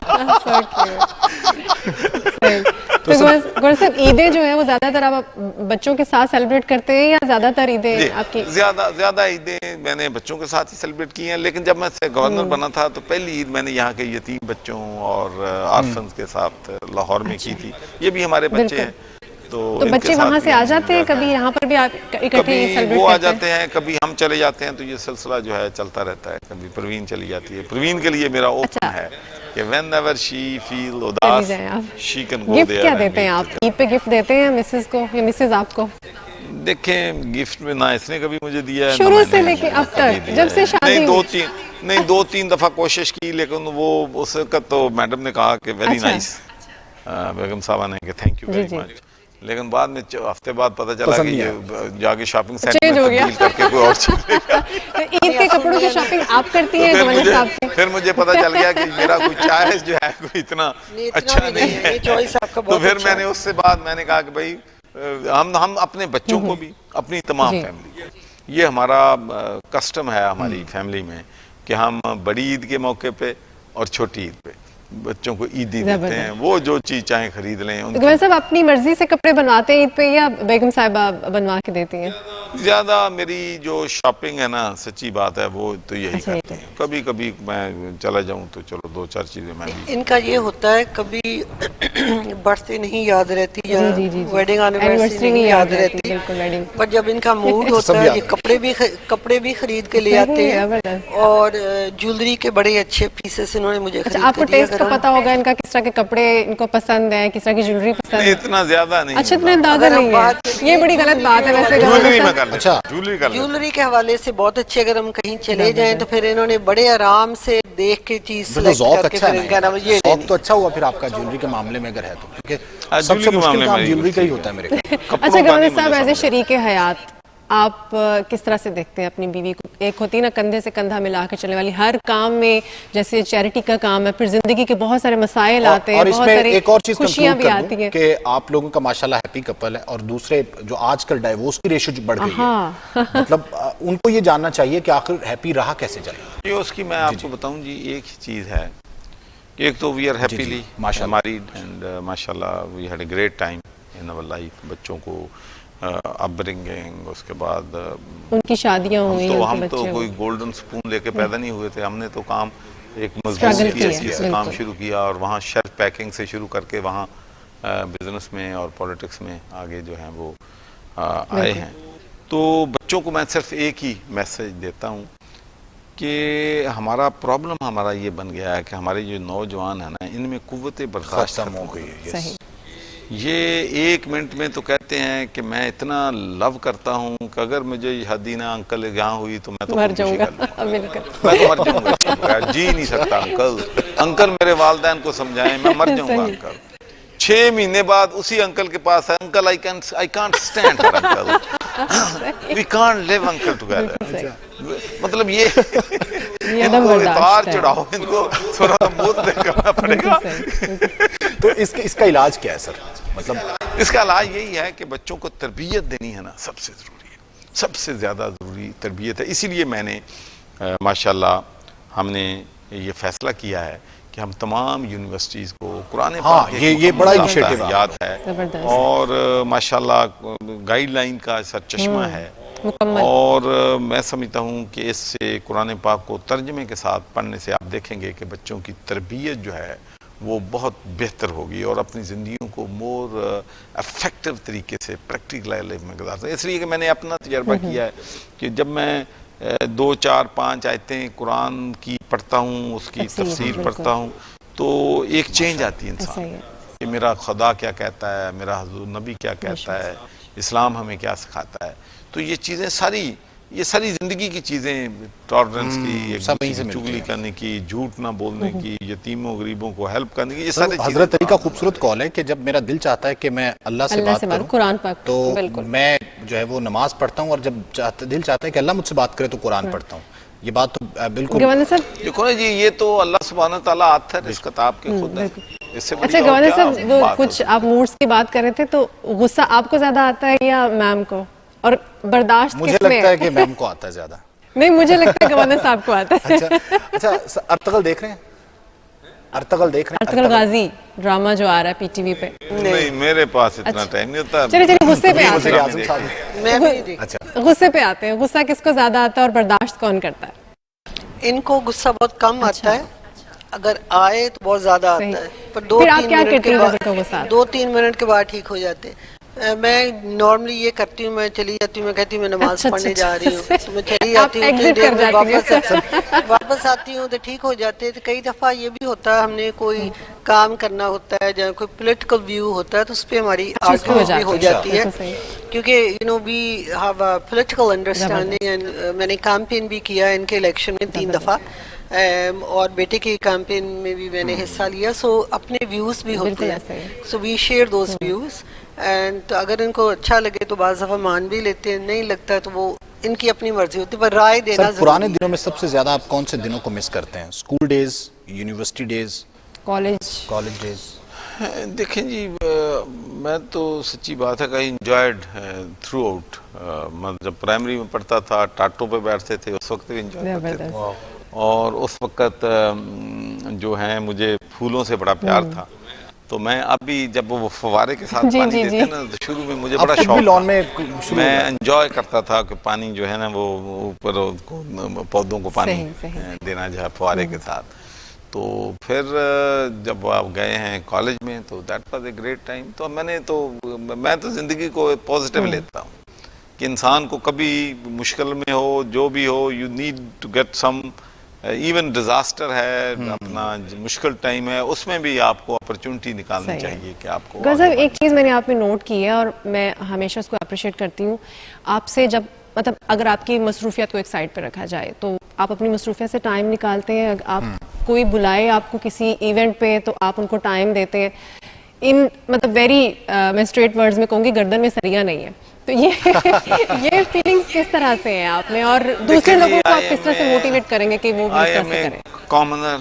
گور صاحب عیدیں جو ہیں وہ زیادہ تر آپ بچوں کے ساتھ سیلیبریٹ کرتے ہیں یا زیادہ تر عیدیں آپ کی؟ زیادہ عیدیں میں نے بچوں کے ساتھ ہی سیلیبریٹ کی ہیں، لیکن جب میں گورنر بنا تھا تو پہلی عید میں نے یہاں کے یتیم بچوں اور آرفنز کے ساتھ لاہور میں کی تھی. یہ بھی ہمارے بچے ہیں. تو بچے وہاں سے آ جاتے ہیں، کبھی یہاں پر بھی اکٹھے سیلیبریٹ وہ آ کرتے ہیں؟ جاتے ہیں، کبھی ہم چلے جاتے ہیں، تو یہ سلسلہ جو ہے چلتا رہتا ہے. کبھی پروین چلی جاتی ہے. پروین کے لیے میرا اوپن ہے کہ وین ایور شی فیل اداس she can go gift there. کیا دیتے ہیں آپ عید پہ؟ گفٹ دیتے ہیں مسز کو یا مسز آپ کو؟ دیکھیں گفٹ میں نہ اس نے کبھی مجھے دیا ہے، شروع سے لے کے اب تک جب سے شادی نہیں دو تین دفعہ کوشش کی، لیکن وہ اس وقت تو میڈم نے کہا کہ ویری نائس، بیگم صاحبہ نے کہ تھینک یو ویری مچ. لیکن بعد میں ہفتے بعد پتہ چلا کہ یہ جا کے شاپنگ سینٹر میں تبدیل کر کے کوئی اور چیز لے گیا. عید کے کپڑوں کی شاپنگ آپ کرتی ہیں گورنر صاحب سے؟ پھر مجھے پتہ چل گیا کہ میرا کوئی چوائس جو ہے کوئی اتنا اچھا نہیں ہے. تو پھر میں نے اس سے بعد میں نے کہا کہ بھائی ہم اپنے بچوں کو بھی، اپنی تمام فیملی، یہ ہمارا کسٹم ہے ہماری فیملی میں کہ ہم بڑی عید کے موقع پہ اور چھوٹی عید پہ بچوں کو عیدی دیتے ہیں، وہ جو چیز چاہیں خرید لیں. گورنر صاحب اپنی مرضی سے کپڑے بنواتے ہیں عید پہ یا بیگم صاحبہ بنوا کے دیتی ہیں؟ زیادہ میری جو شاپنگ ہے نا، سچی بات ہے وہ تو یہی کرتے ہیں. کبھی کبھی میں چلا جاؤں تو چلو دو چار چیزیں میں بھی. ان کا یہ ہوتا ہے کبھی برتھ ڈے نہیں یاد رہتی یا ویڈنگ اینیورسری نہیں یاد رہتی، پر جب ان کا موڈ ہوتا ہے یہ کپڑے بھی خرید کے لے آتے ہیں، اور جولری کے بڑے اچھے پیسز انہوں نے مجھے خرید آپ کو کے دیا. ٹیسٹ کا پتا ہوگا ان کا کس طرح کے کپڑے ان کو پسند ہے، کس طرح کی جولری پسند ہے؟ اتنا زیادہ نہیں. اچھا اتنا اندازہ نہیں ہے، یہ بڑی غلط بات ہے ویسے. جولری میں کر لیتا، جولری کے حوالے سے بہت اچھے، اگر ہم کہیں چلے جائیں تو پھر انہوں نے بڑے آرام سے دیکھ کے چیز سلیکٹ کر کے پھر کہنا یہ ذوق تو اچھا ہوا پھر آپ کا جولری کے معاملے میں اگر ہے تو، کیونکہ سب سے مشکل کام جولری کا ہی ہوتا ہے میرے خیال. اچھا گورنر صاحب ایز اے شریک حیات آپ کس طرح سے دیکھتے ہیں اپنی بیوی کو؟ ایک ہوتی ہے نا کندھے سے کندھا ملا کے چلنے والی، ہر کام میں، جیسے چیریٹی کا کام ہے، پھر زندگی کے بہت سارے مسائل آتے ہیں، بہت ساری خوشیاں بھی آتی ہیں. کہ آپ لوگوں کا ماشاءاللہ ہیپی کپل ہے، اور دوسرے جو آج کل ڈائیورس کی ریشو بڑھ گئی ہے، مطلب ان کو یہ جاننا چاہیے کہ آخر ہیپی رہا کیسے چلے. یہ اس کی میں آپ کو بتاؤں جی ایک ہی چیز ہے، ایک تو we are happily married and ماشاءاللہ we had a great time in our life. بچوں کو اپ برنگنگ، اس کے بعد ان کی شادیاں ہوئی، ہم تو کوئی گولڈن سپون لے کے پیدا نہیں ہوئے تھے. ہم نے تو کام ایک مضبوط حیثیت سے کام شروع کیا، اور وہاں شیلف پیکنگ سے شروع کر کے وہاں بزنس میں اور پولیٹکس میں آگے جو ہیں وہ آئے ہیں. تو بچوں کو میں صرف ایک ہی میسج دیتا ہوں کہ ہمارا پرابلم ہمارا یہ بن گیا ہے کہ ہمارے جو نوجوان ہیں نا، ان میں قوت برداشت ختم ہو گئی ہے. یہ ایک منٹ میں تو کہتے ہیں کہ میں اتنا لو کرتا ہوں کہ اگر مجھے حدینہ انکل یہاں ہوئی تو میں تو مر جاؤں گا، میں تو مر جاؤں گا، جی نہیں سکتا. انکل میرے والدین کو سمجھائیں، میں مر جاؤں گا. انکل 6 مہینے بعد اسی انکل کے پاس ہے، uncle I can't stand her uncle, we can't live uncle together. مطلب یہ اتار چڑھاؤ ان کو تھوڑا بہت کرنا پڑے گا. تو اس کا علاج کیا ہے سر؟ مطلب اس کا علاج یہی ہے کہ بچوں کو تربیت دینی ہے نا، سب سے ضروری ہے، سب سے زیادہ ضروری تربیت ہے. اسی لیے میں نے ماشاءاللہ ہم نے یہ فیصلہ کیا ہے کہ ہم تمام یونیورسٹیز کو قرآن پاک یہ بڑا انیشیٹو یاد ہے، اور ماشاءاللہ گائیڈ لائن کا سرچشمہ ہے. اور میں سمجھتا ہوں کہ اس سے قرآن پاک کو ترجمے کے ساتھ پڑھنے سے آپ دیکھیں گے کہ بچوں کی تربیت جو ہے وہ بہت بہتر ہوگی اور اپنی زندگیوں کو مور افیکٹو طریقے سے پریکٹیکل لائف میں گزار سکیں. اس لیے کہ میں نے اپنا تجربہ کیا ہے کہ جب میں 2 4 5 آیتیں قرآن کی پڑھتا ہوں, اس کی تفسیر پڑھتا ہوں, تو ایک چینج آتی ہے انسان کہ میرا خدا کیا کہتا ہے, میرا حضور نبی کیا کہتا ہے, اسلام ہمیں کیا سکھاتا ہے. تو یہ چیزیں ساری, یہ ساری زندگی کی چیزیں, ٹالرنس کی, ایک دوسرے کی چگلی کرنے کی, جھوٹ نہ بولنے کی, یتیموں غریبوں کو ہیلپ کرنے کی, یہ ساری چیزیں. حضرت علی کا خوبصورت قول ہے کہ جب میرا دل چاہتا ہے کہ میں اللہ سے بات کروں قرآن پاک, تو میں جو ہے وہ نماز پڑھتا ہوں, اور جب دل چاہتا ہے کہ اللہ مجھ سے بات کرے تو قرآن پڑھتا ہوں. یہ بات تو بالکل دیکھو نا جی, یہ تو اللہ سبحانہ تعالیٰ آتھر اس کتاب کے خود ہے. اس سے اچھا گورنر صاحب, وہ کچھ آپ موڈز کی بات کر رہے تھے, تو غصہ آپ کو زیادہ آتا ہے یا میم کو, اور برداشت مجھے لگتا ہے کہ میم کو آتا ہے زیادہ. نہیں, مجھے لگتا ہے گورنر صاحب کو آتا ہے. اچھا, ارطغرل دیکھ رہے ہیں؟ ارطغرل دیکھ رہے ہیں؟ ارطغرل غازی ڈرامہ جو آ رہا ہے پی ٹی وی پہ. نہیں, میرے پاس اتنا ٹائم نہیں ہوتا. چلے غصے پہ آتے ہیں, غصے پہ آتے ہیں. غصہ کس کو زیادہ آتا ہے اور برداشت کون کرتا ہے؟ ان کو غصہ بہت کم آتا ہے, اگر آئے تو بہت زیادہ آتا ہے, پر 2-3 منٹ کے بعد ٹھیک ہو جاتے. میں نارملی یہ کرتی ہوں, میں چلی جاتی ہوں, میں کہتی ہوں میں نماز پڑھنے جا رہی ہوں, تو میں چلی جاتی ہوں, واپس آتی ہوں تو ٹھیک ہو جاتے ہیں. تو کئی دفعہ یہ بھی ہوتا ہے, ہم نے کوئی کام کرنا ہوتا ہے, جہاں کوئی پولیٹیکل ویو ہوتا ہے, تو اس پہ ہماری آرگومنٹ بھی ہو جاتی ہے, کیونکہ we have a political understanding. میں نے کیمپین بھی کیا ان کے الیکشن میں 3 دفعہ, اور بیٹے کے کیمپین میں بھی میں نے حصہ لیا. سو اپنے ویوز بھی ہوتے ہیں, so we share those views, and اگر ان کو اچھا لگے تو بعض دفعہ مان بھی لیتے ہیں, نہیں لگتا تو وہ ان کی اپنی مرضی ہوتی ہے, پر رائے دینا ضروری ہے. پرانے دنوں میں سب سے زیادہ آپ کون سے دنوں کو مس کرتے ہیں؟ School days, university days, college days? دیکھیں جی, میں تو سچی بات ہے کہ انجوائڈ تھرو آؤٹ. میں جب پرائمری میں پڑھتا تھا, ٹاٹوں پہ بیٹھتے تھے, اس وقت بھی انجوائے کرتے تھے, اور اس وقت جو ہیں مجھے پھولوں سے بڑا پیار تھا. تو میں اب بھی جب وہ فوارے کے ساتھ پانی دیتے ہیں نا, تو شروع میں مجھے بڑا شوق تھا, میں انجوائے کرتا تھا کہ پانی جو ہے نا وہ اوپر پودوں کو پانی دینا جو ہے فوارے کے ساتھ. تو پھر جب آپ گئے ہیں کالج میں, تو that was a great time. تو میں تو زندگی کو پازیٹیو لیتا ہوں کہ انسان کو کبھی مشکل میں ہو, جو بھی ہو, you need to get some, even disaster ہے, اپنا مشکل ٹائم ہے, اس میں بھی آپ کو اپرچونٹی نکالنی چاہیے کہ آپ کو. غزل, ایک چیز میں نے آپ میں نوٹ کی ہے اور میں ہمیشہ اس کو اپریشیٹ کرتی ہوں آپ سے, جب مطلب اگر آپ کی مصروفیت کو ایک سائڈ پہ رکھا جائے تو آپ اپنی مصروفیت سے ٹائم نکالتے ہیں. آپ کوئی بلائے آپ کو کسی ایونٹ پہ تو آپ ان کو ٹائم دیتے ہیں. ان مطلب ویری میں اسٹریٹ ورڈز میں کہوں گی, گردن میں سریا نہیں ہے. تو یہ فیلنگز کس طرح سے ہیں آپ میں, اور دوسرے لوگوں کو آپ کس طرح سے موٹیویٹ کریں گے کہ وہ بھی اس طرح سے کریں؟ کامنر,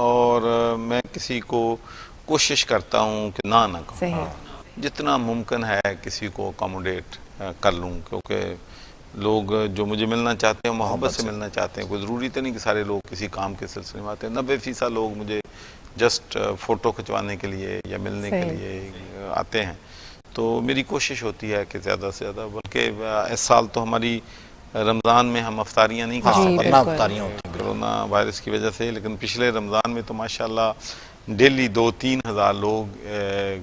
اور میں کسی کو کوشش کرتا ہوں کہ نہ کہوں, جتنا ممکن ہے کسی کو اکاموڈیٹ کر لوں, کیونکہ لوگ جو مجھے ملنا چاہتے ہیں محبت سے ملنا چاہتے ہیں. کوئی ضروری تو نہیں کہ سارے لوگ کسی کام کے سلسلے میں آتے ہیں. 90% لوگ مجھے جسٹ فوٹو کھنچوانے کے لیے یا ملنے کے لیے آتے ہیں. تو میری کوشش ہوتی ہے کہ زیادہ سے زیادہ, بلکہ اس سال تو ہماری رمضان میں ہم افطاریاں نہیں کر سکتے کرونا وائرس کی وجہ سے, لیکن پچھلے رمضان میں تو ماشاءاللہ ڈیلی 2-3 ہزار لوگ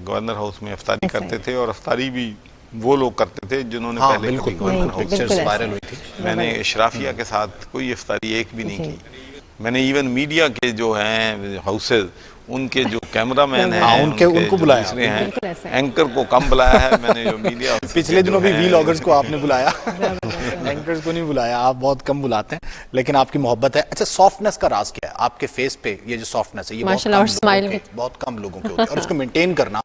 گورنر ہاؤس میں افطاری کرتے تھے, اور افطاری بھی وہ لوگ کرتے تھے جنہوں نے پہلے کبھی گورنر ہاؤس وائرل ہوئی تھی. میں نے اشرافیہ کے ساتھ کوئی افطاری ایک بھی نہیں کی. میں نے ایون میڈیا کے جو ہیں ہاؤسز, ان کے جو کیمرہ مین ہیں, ان کو بلایا, دوسرے ہیں اینکر کو کم بلایا ہے میں نے. جو میڈیا پچھلے دنوں بھی ویلاگرز کو آپ نے بلایا, اینکرز کو نہیں بلایا, آپ بہت کم بلاتے ہیں, لیکن آپ کی محبت ہے. اچھا, سافٹنس کا راز کیا ہے آپ کے فیس پہ؟ یہ جو سافٹنس ہے یہ بہت کم لوگوں کے ہوتے ہیں, اور اس کو مینٹین کرنا.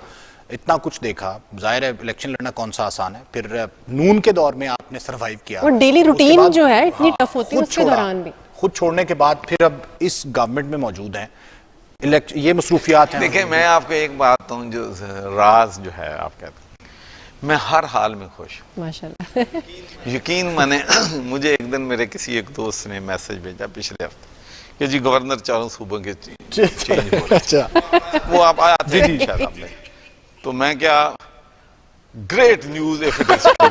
اتنا کچھ دیکھا, ظاہر ہے الیکشن لڑنا کون سا آسان ہے, پھر نون کے دور میں آپ نے سروائیو کیا, اور ڈیلی روٹین جو ہے اتنی ٹف ہوتی ہے, اس کے دوران بھی خود چھوڑنے کے بعد پھر اب اس گورنمنٹ میں موجود ہیں, یہ مصروفیات ہیں. دیکھیں, میں آپ کو ایک بات ہوں, جو راز جو ہے آپ کہتے ہیں, میں ہر حال میں خوش ہوں ماشاءاللہ. یقین مانے, مجھے ایک دن میرے کسی ایک دوست نے میسج بھیجا پچھلے ہفتے کہ جی گورنر چاروں صوبوں کے چینج ہو رہے, وہ آپ آتے ہیں شاید آپ نے, تو میں کیا, great news if it is true.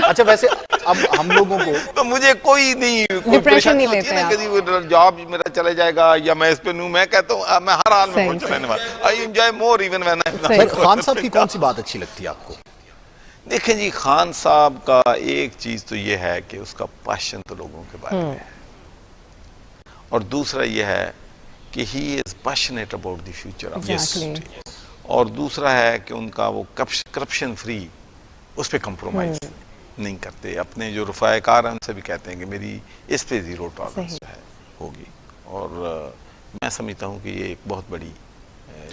اچھا ویسے اب ہم لوگوں کو تو مجھے کوئی نہیں کوئی Depression پریشانی نہیں ہوتی ہے نا لیتے کبھی جاب میرا چلے جائے گا یا میں اس پہ نوں میں کہتا ہوں میں ہر حال میں صحیح، خوش رہنے والا I enjoy more even when صحیح۔ سر خان صاحب کی کون سی بات اچھی لگتی ہے آپ کو؟ دیکھیں جی خان صاحب کا ایک چیز تو یہ ہے کہ اس کا پیشن تو لوگوں کے بارے میں ہے اور دوسرا یہ ہے کہ he is passionate about the future of Exactly۔ اور دوسرا ہے کہ ان کا وہ کرپشن فری اس پہ کمپرومائز نہیں کرتے اپنے جو رفاع کار ہیں ان سے بھی کہتے ہیں کہ میری اس پہ زیرو ٹالرنس ہے ہوگی اور میں سمجھتا ہوں کہ یہ ایک بہت بڑی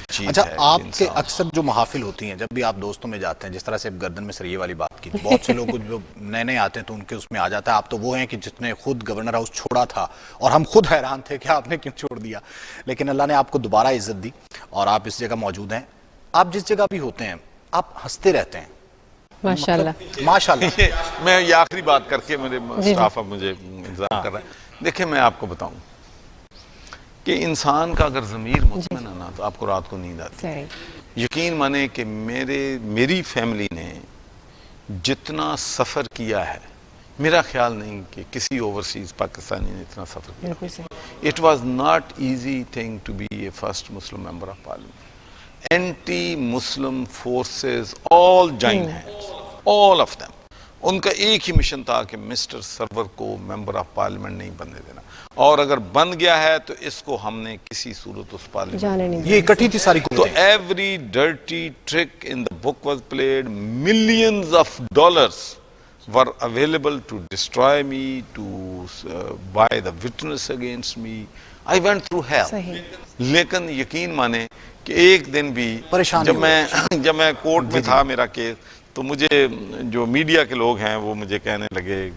چیز اچھا ہے آپ کہ کے انسان اکثر جو محافل ہوتی ہیں جب بھی آپ دوستوں میں جاتے ہیں جس طرح سے گردن میں سر یہ والی بات کی بہت سے لوگ جو نئے نئے آتے ہیں تو ان کے اس میں آ جاتا ہے آپ تو وہ ہیں کہ جس نے خود گورنر ہاؤس چھوڑا تھا اور ہم خود حیران تھے کہ آپ نے کیوں چھوڑ دیا لیکن اللہ نے آپ کو دوبارہ عزت دی اور آپ اس جگہ موجود ہیں آپ جس جگہ بھی ہوتے ہیں آپ ہنستے رہتے ہیں ماشاءاللہ ماشاءاللہ میں یہ آخری بات کر کے میرے اسٹاف اب مجھے انتظار کر رہا ہے دیکھیں میں آپ کو بتاؤں کہ انسان کا اگر ضمیر مطمئن ہے نا تو آپ کو رات کو نیند آتی ہے یقین مانے کہ میری فیملی نے جتنا سفر کیا ہے میرا خیال نہیں کہ کسی اوورسیز پاکستانی نے اتنا سفر کیا it was not easy thing to be a first Muslim member of parliament anti Muslim forces all join hands all of them ان کا ایک ہی مشن تھا کہ مسٹر سرور کو ممبر آف پارلیمنٹ نہیں بننے دینا اور اگر بن گیا ہے تو اس کو ہم نے کسی صورت اس پارلیمنٹ یہ اکٹھی تھی ساری تو قوتیں every dirty trick in the book was played millions of dollars were available to destroy me, to buy the witness against me. I went through hell. لیکن یقین مانے کہ ایک دن بھی جب میں کورٹ میں تھا میرا کیس تو مجھے جو میڈیا کے لوگ ہیں وہ مجھے کہنے لگے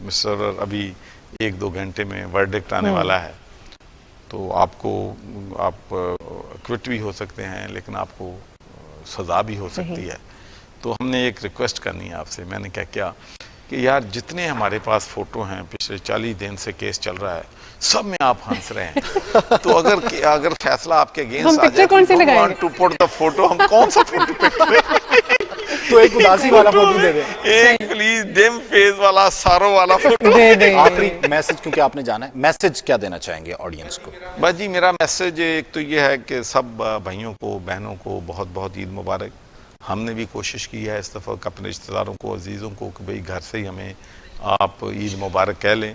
مسٹر ابھی 1-2 گھنٹے میں ورڈکٹ آنے والا ہے تو آپ کوئٹ بھی ہو سکتے ہیں لیکن آپ کو سزا بھی ہو سکتی ہے تو ہم نے ایک ریکویسٹ کرنی ہے آپ سے میں نے کیا کہ یار جتنے ہمارے پاس فوٹو ہیں پچھلے 40 دن سے کیس چل رہا ہے سب میں آپ ہنس رہے ہیں تو اگر فیصلہ آپ کے اگینسٹ آ جائے کون سی لگائیں گے ٹو پٹ دا فوٹو ہم کون سا فوٹو پک کریں تو ایک اداسی والا فوٹو دے دیں ایک پلیز ڈیم فیز والا سارو والا فوٹو آخری میسج کیونکہ آپ نے جانا ہے میسج کیا دینا چاہیں گے آڈینس کو بس جی میرا میسج ایک تو یہ ہے کہ سب بھائیوں کو بہنوں کو بہت بہت عید مبارک ہم نے بھی کوشش کی ہے اس دفعہ اپنے رشتہ داروں کو عزیزوں کو کہ بھئی گھر سے ہی ہمیں آپ عید مبارک کہہ لیں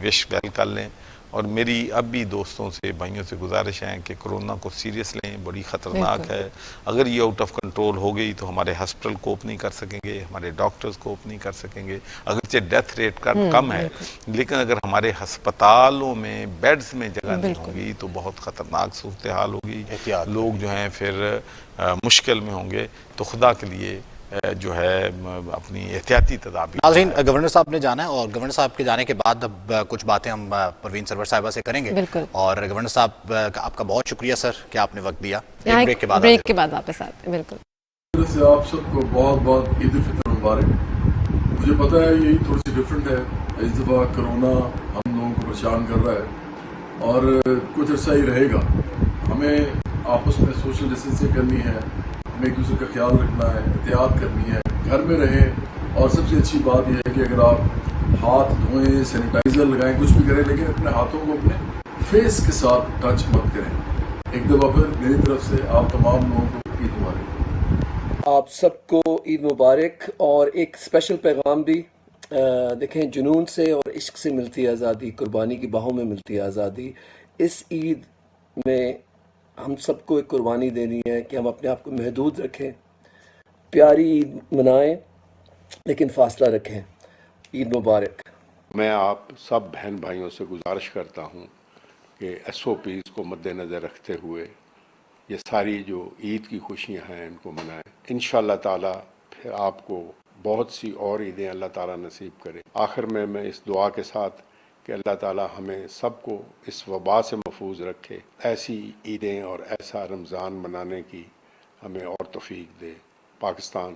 وش ویل کر لیں اور میری اب بھی دوستوں سے بھائیوں سے گزارش ہے کہ کرونا کو سیریس لیں بڑی خطرناک ہے اگر یہ آؤٹ آف کنٹرول ہو گئی تو ہمارے ہاسپٹل کوپ نہیں کر سکیں گے ہمارے ڈاکٹرز کوپ نہیں کر سکیں گے اگرچہ ڈیتھ ریٹ کم ہے لیکن اگر ہمارے ہسپتالوں میں بیڈز میں جگہ نہیں ہوگی تو بہت خطرناک صورتحال ہوگی لوگ جو ہیں پھر مشکل میں ہوں گے تو خدا کے لیے جو ہے اپنی احتیاطی تدابیر ناظرین گورنر صاحب نے جانا ہے اور گورنر صاحب کے جانے کے بعد اب کچھ باتیں ہم پروین سرور صاحبہ سے کریں گے اور گورنر صاحب آپ کا بہت شکریہ سر کہ آپ نے وقت دیا بریک کے بعد واپس آتے ہیں بالکل سے آپ سب کو بہت بہت عید الفطر مبارک مجھے پتا ہے یہی تھوڑی سی ڈفرینٹ ہے اس دفعہ کرونا ہم لوگوں کو پریشان کر رہا ہے اور کچھ عرصہ ہی رہے گا ہمیں آپس میں سوشل ڈسٹینسنگ کرنی ہے ہمیں ایک دوسرے کا خیال رکھنا ہے احتیاط کرنی ہے گھر میں رہیں اور سب سے اچھی بات یہ ہے کہ اگر آپ ہاتھ دھوئیں سینیٹائزر لگائیں کچھ بھی کریں لیکن اپنے ہاتھوں کو اپنے فیس کے ساتھ ٹچ مت کریں ایک دفعہ پھر میری طرف سے آپ تمام لوگوں کو عید مبارک آپ سب کو عید مبارک اور ایک اسپیشل پیغام بھی دیکھیں جنون سے اور عشق سے ملتی ہے آزادی قربانی کی باہوں میں ملتی ہے آزادی اس عید میں ہم سب کو ایک قربانی دینی ہے کہ ہم اپنے آپ کو محدود رکھیں پیاری عید منائیں لیکن فاصلہ رکھیں عید مبارک میں آپ سب بہن بھائیوں سے گزارش کرتا ہوں کہ ایس او پیز کو مد نظر رکھتے ہوئے یہ ساری جو عید کی خوشیاں ہیں ان کو منائیں انشاءاللہ تعالی پھر آپ کو بہت سی اور عیدیں اللہ تعالیٰ نصیب کرے آخر میں اس دعا کے ساتھ کہ اللہ تعالیٰ ہمیں سب کو اس وبا سے محفوظ رکھے ایسی عیدیں اور ایسا رمضان منانے کی ہمیں اور توفیق دے پاکستان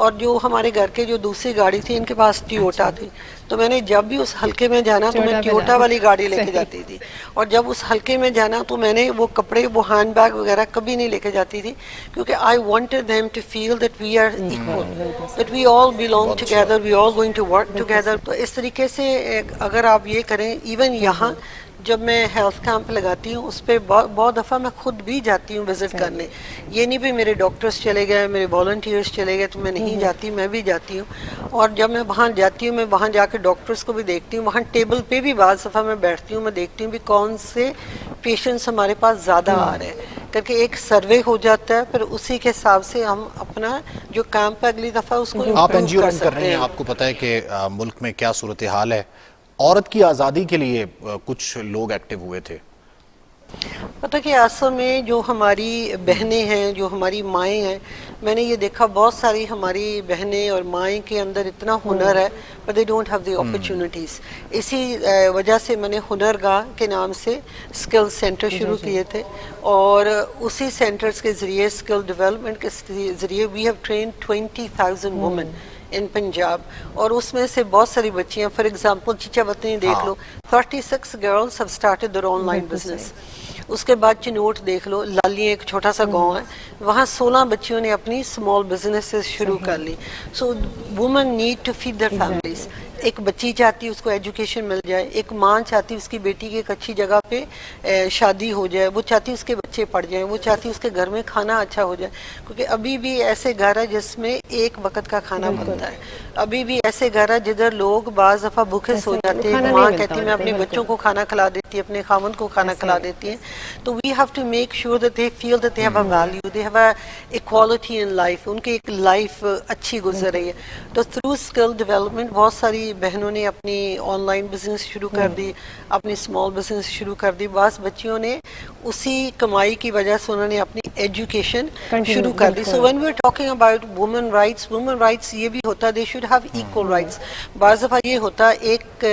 اور جو ہمارے گھر کے جو دوسری گاڑی تھی ان کے پاس ٹیوٹا تھی, تو میں نے جب بھی اس حلقے میں جانا تو میں ٹیوٹا والی گاڑی لے کے جاتی تھی, اور جب اس حلقے میں جانا تو میں نے وہ کپڑے, وہ ہینڈ بیگ وغیرہ کبھی نہیں لے کے جاتی تھی, کیونکہ I wanted them to feel that we are equal, that we all belong together, we all going to work together. تو اس طریقے سے اگر آپ یہ کریں, ایون یہاں جب میں ہیلتھ کیمپ لگاتی ہوں اس پہ بہت دفعہ میں خود بھی جاتی ہوں وزٹ کرنے, یہ نہیں بھی میرے ڈاکٹرز چلے گئے, میرے والنٹیئرز چلے گئے تو میں نہیں جاتی, میں بھی جاتی ہوں. اور جب میں وہاں جاتی ہوں, میں وہاں جا کے ڈاکٹرز کو بھی دیکھتی ہوں, وہاں ٹیبل پہ بھی بعض دفعہ میں بیٹھتی ہوں, میں دیکھتی ہوں بھی کون سے پیشنٹس ہمارے پاس زیادہ آ رہے ہیں, کر کے ایک سروے ہو جاتا ہے, پھر اسی کے حساب سے ہم اپنا جو کیمپ ہے اگلی دفعہ اس کو آپ این جی او رن کر رہے ہیں, آپ کو پتہ ہے کہ ملک میں کیا صورتحال ہے, عورت کی آزادی کے لیے کچھ لوگ ایکٹیو ہوئے تھے. پتہ کہ اصل میں جو ہماری بہنیں ہیں, جو ہماری مائیں ہیں, میں نے یہ دیکھا بہت ساری ہماری بہنیں اور مائیں کے اندر اتنا ہنر ہے, but they don't have the opportunities. اسی وجہ سے میں نے ہنرگاہ کے نام سے اسکل سینٹر شروع کیے تھے, اور اسی سینٹرز کے ذریعے, اسکل ڈیولپمنٹ کے ذریعے we have trained 20,000 women in Punjab, اور اس میں سے بہت ساری بچیاں, فار ایگزامپل چچا وطنی دیکھ لو, 36 girls have started their online business. اس کے بعد چنوٹ دیکھ لو, لالی ایک چھوٹا سا گاؤں ہے, وہاں 16 بچیوں نے اپنی اسمال بزنسز شروع کر لی. So women need to feed their families. ایک بچی چاہتی ہے اس کو ایجوکیشن مل جائے, ایک ماں چاہتی اس کی بیٹی کی ایک اچھی جگہ پہ شادی ہو جائے, وہ چاہتی اس کے بچے پڑھ جائیں, وہ چاہتی اس کے گھر میں کھانا اچھا ہو جائے, کیونکہ ابھی بھی ایسے گھر ہے جس میں ایک وقت کا کھانا بنتا ہے, ابھی بھی ایسے گھر ہے جدھر لوگ بعض دفعہ بھوکے سو جاتے ہیں, ماں کہتی ہے میں اپنے بچوں کو کھانا کھلا دیتی ہے, اپنے خاوند کو کھانا کھلا دیتی ہیں. تو we have to make sure that they feel that they have a value, they have a equality in life, ان کی ایک لائف اچھی گزر رہی ہے. تو تھرو اسکل ڈیولپمنٹ بہت ساری بہنوں نے اپنی آن لائن بزنس شروع کر دی, اپنی اسمال بزنس شروع کر دی, بعض بچیوں نے اسی کمائی کی وجہ سے انہوں نے اپنی ایجوکیشن شروع کر دی. So when we are talking about women rights یہ بھی ہوتا ہے they should have equal rights. بعض دفعہ یہ ہوتا ہے ایک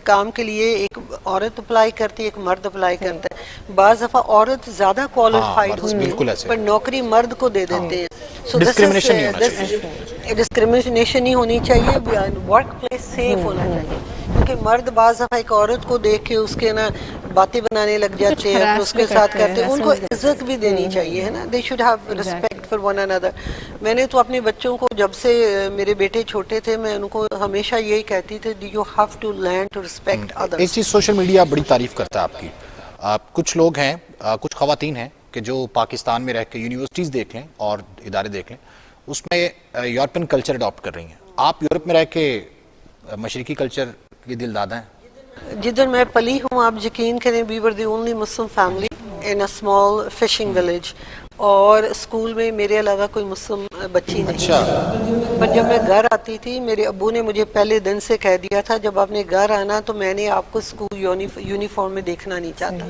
کام کے لیے ایک عورت اپلائی کرتی ہے, ایک مرد اپلائی کرتا ہے, بعض دفعہ عورت زیادہ کوالیفائڈ ہوتی ہے پر نوکری مرد کو دے دیتے ہیں. سو ڈسکریمنیشن نہیں ہونی چاہیے, ورک پلیس سیف ہونا چاہیے, کیونکہ مرد بعض دفعہ ایک عورت کو دیکھ کے اس کے نا باتیں بنانے لگ جاتے ہیں, اس کے ساتھ کرتے ہیں, ان کو عزت بھی دینی چاہیے, ہے نا, دے should have respect for one another. میں نے تو اپنے بچوں کو جب سے میرے بیٹے چھوٹے تھے میں ان کو ہمیشہ یہی کہتی تھی you have to learn to respect others. ایک چیز سوشل میڈیا بڑی تعریف کرتا ہے آپ کی, کچھ لوگ ہیں, کچھ خواتین ہیں کہ جو پاکستان میں رہ کے یونیورسٹیز دیکھ لیں اور ادارے دیکھ لیں, اس میں یورپین کلچر اڈاپٹ کر رہی ہیں. آپ یورپ میں رہ کے مشرقی کلچر کی دل دادا ہیں؟ جدھر میں پلی ہوں, آپ یقین کریں, we were the only Muslim family in a small fishing village, اور اسکول میں میرے علاوہ کوئی مسلم بچی نہیں. پر جب میں گھر آتی تھی میرے ابو نے مجھے پہلے دن سے کہہ دیا تھا جب آپ نے گھر آنا تو میں نے آپ کو اسکول یونیفارم میں دیکھنا نہیں چاہتا.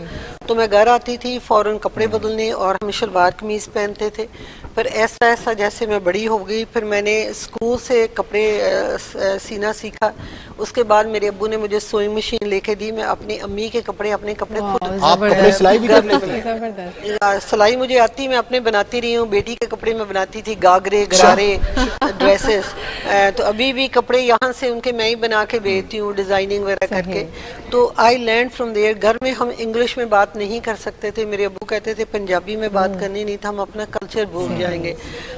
تو میں گھر آتی تھی فوراً کپڑے بدلنے, اور ہم شلوار قمیض پہنتے تھے. پھر ایسا جیسے میں بڑی ہو گئی, پھر میں نے اسکول سے کپڑے سینا سیکھا. اس کے بعد میرے ابو نے مجھے سوئنگ مشین لے کے دی, میں اپنی امی کے کپڑے اپنے کپڑے خود. آپ کپڑے سلائی بھی کر لیتے ہیں؟ سلائی مجھے آتی, میں اپنے بناتی رہی ہوں. بیٹی کے کپڑے میں بناتی تھی, گاگرے گرارے ڈریسز. تو ابھی بھی کپڑے یہاں سے ان کے میں ہی بنا کے بھیجتی ہوں ڈیزائننگ وغیرہ کر کے. تو آئی لرن فرام دیئر. گھر میں ہم انگلش میں بات نہیں کر سکتے تھے, میرے ابو کہتے تھے پنجابی میں بات کرنی نہیں تھا, ہم اپنا کلچر بھول جائیں گے.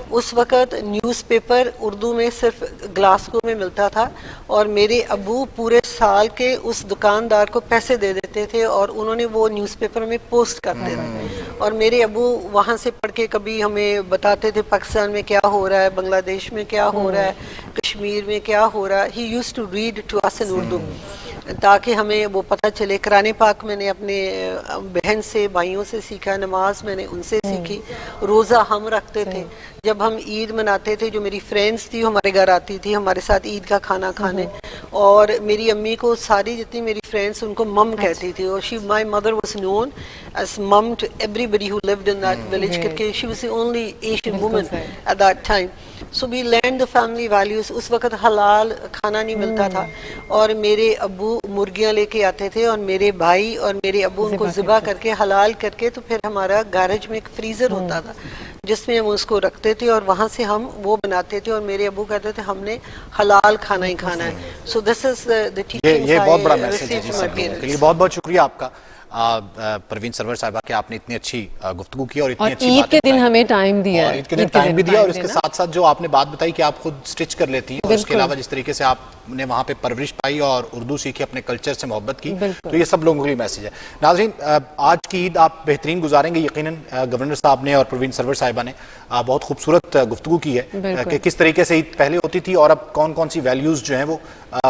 اس وقت نیوز پیپر اردو میں صرف گلاسکو میں ملتا تھا, اور میرے ابو پورے سال کے اس دکاندار کو پیسے دے دیتے تھے, اور انہوں نے وہ نیوز پیپر میں پوسٹ کرتے تھے. اور میرے ابو وہاں سے پڑھ کے کبھی ہمیں بتاتے تھے پاکستان میں کیا ہو رہا ہے, بنگلہ دیش میں کیا ہو رہا ہے, کشمیر میں کیا ہو رہا ہے. He used to read to us in Urdu تاکہ ہمیں وہ پتہ چلے. قرآن پاک میں نے اپنے بہن سے, بھائیوں سے سیکھا, نماز میں نے ان سے سیکھی, روزہ ہم رکھتے تھے. جب ہم عید مناتے تھے, جو میری فرینڈس تھی ہمارے گھر آتی تھی ہمارے ساتھ عید کا کھانا کھانے, اور میری امی کو ساری جتنی میری فرینڈس ان کو مم کہتی تھی, اور my mother was known as mum to everybody who lived in that village, کیونکہ she was the only Asian woman at that time. So we learn the family values. اس وقت حلال کھانا نہیں ملتا تھا, اور میرے ابو مرغیاں لے کے آتے تھے, اور میرے بھائی اور میرے ابو ان کو ذبح کر کے حلال کر کے, تو پھر ہمارا گیرج میں ایک فریزر ہوتا تھا جس میں ہم اس کو رکھتے تھے اور وہاں سے ہم وہ بناتے تھے اور میرے ابو کہتے تھے ہم نے حلال کھانا ہی کھانا ہے. سو دس از دی ٹیچنگ. یہ بہت بڑا میسج ہے جی سب لوگوں کے لیے. بہت بہت شکریہ آپ کا پروین سرور صاحبہ کہ آپ نے اتنی اچھی گفتگو کی اور اتنی اچھی عید کے دن ہمیں ٹائم دیا, اور عید کے دن ٹائم بھی دیا, اور اس کے ساتھ ساتھ جو آپ نے بات بتائی کہ آپ خود سٹچ کر لیتی ہیں, اور اس کے علاوہ جس طریقے سے آپ نے وہاں پہ پرورش پائی اور اردو سیکھی, اپنے کلچر سے محبت کی, تو یہ سب لوگوں کے لیے میسج ہے. ناظرین, آج کی عید آپ بہترین گزاریں گے یقیناً. گورنر صاحب نے اور پروین سرور صاحبہ نے بہت خوبصورت گفتگو کی ہے کہ کس طریقے سے عید پہلے ہوتی تھی اور اب کون کون سی ویلیوز جو ہیں وہ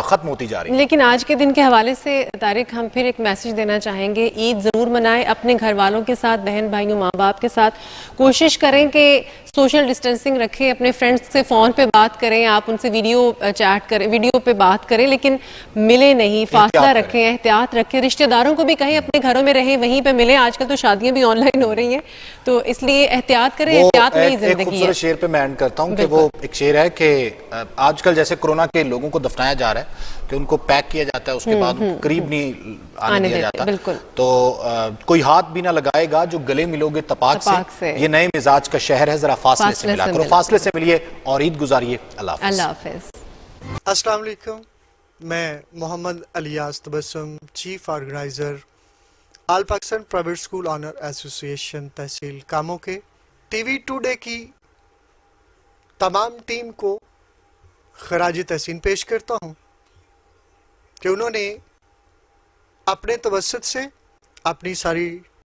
ختم ہوتی جا رہی ہیں. لیکن آج کے دن کے حوالے سے طارق ہم پھر ایک میسج دینا چاہیں گے, عید ضرور منائیں اپنے گھر والوں کے ساتھ, بہن بھائیوں ماں باپ کے ساتھ. کوشش کریں کہ سوشل ڈسٹینسنگ رکھیں, اپنے فرینڈز سے فون پہ بات کریں, آپ ان سے ویڈیو چیٹ کریں, ویڈیو پہ بات کریں, لیکن ملے نہیں, فاصلہ رکھیں, احتیاط رکھیں. رشتہ داروں کو بھی کہیں اپنے گھروں میں رہیں, وہیں پہ ملیں. آج کل تو شادیاں بھی آن لائن ہو رہی ہیں, تو اس لیے احتیاط کریں. احتیاط میں ہی زندگی ہے. ایک خوبصورت شعر پہ میں اینڈ کرتا ہوں کہ وہ ایک شعر ہے کہ آج کل جیسے کورونا کے لوگوں کو دفنایا جا رہا ہے کہ ان کو پیک کیا جاتا ہے, اس کے بعد قریب نہیں آنے دیا جاتا, تو کوئی ہاتھ بھی نہ لگائے گا جو گلے ملو گے تپاک سے, یہ نئے مزاج کا شہر ہے, ذرا فاصلے سے ملا کرو, فاصلے سے ملیے اور عید گزاریے. اللہ حافظ. السلام علیکم, میں محمد الیاس تبسم, چیف آرگنائزر آل پاکستان پرائیویٹ اسکول آنر ایسوسی ایشن تحصیل کاموں کے. ٹی وی ٹوڈے کی تمام ٹیم کو خراج تحسین پیش کرتا ہوں کہ انہوں نے اپنے توسط سے, اپنی ساری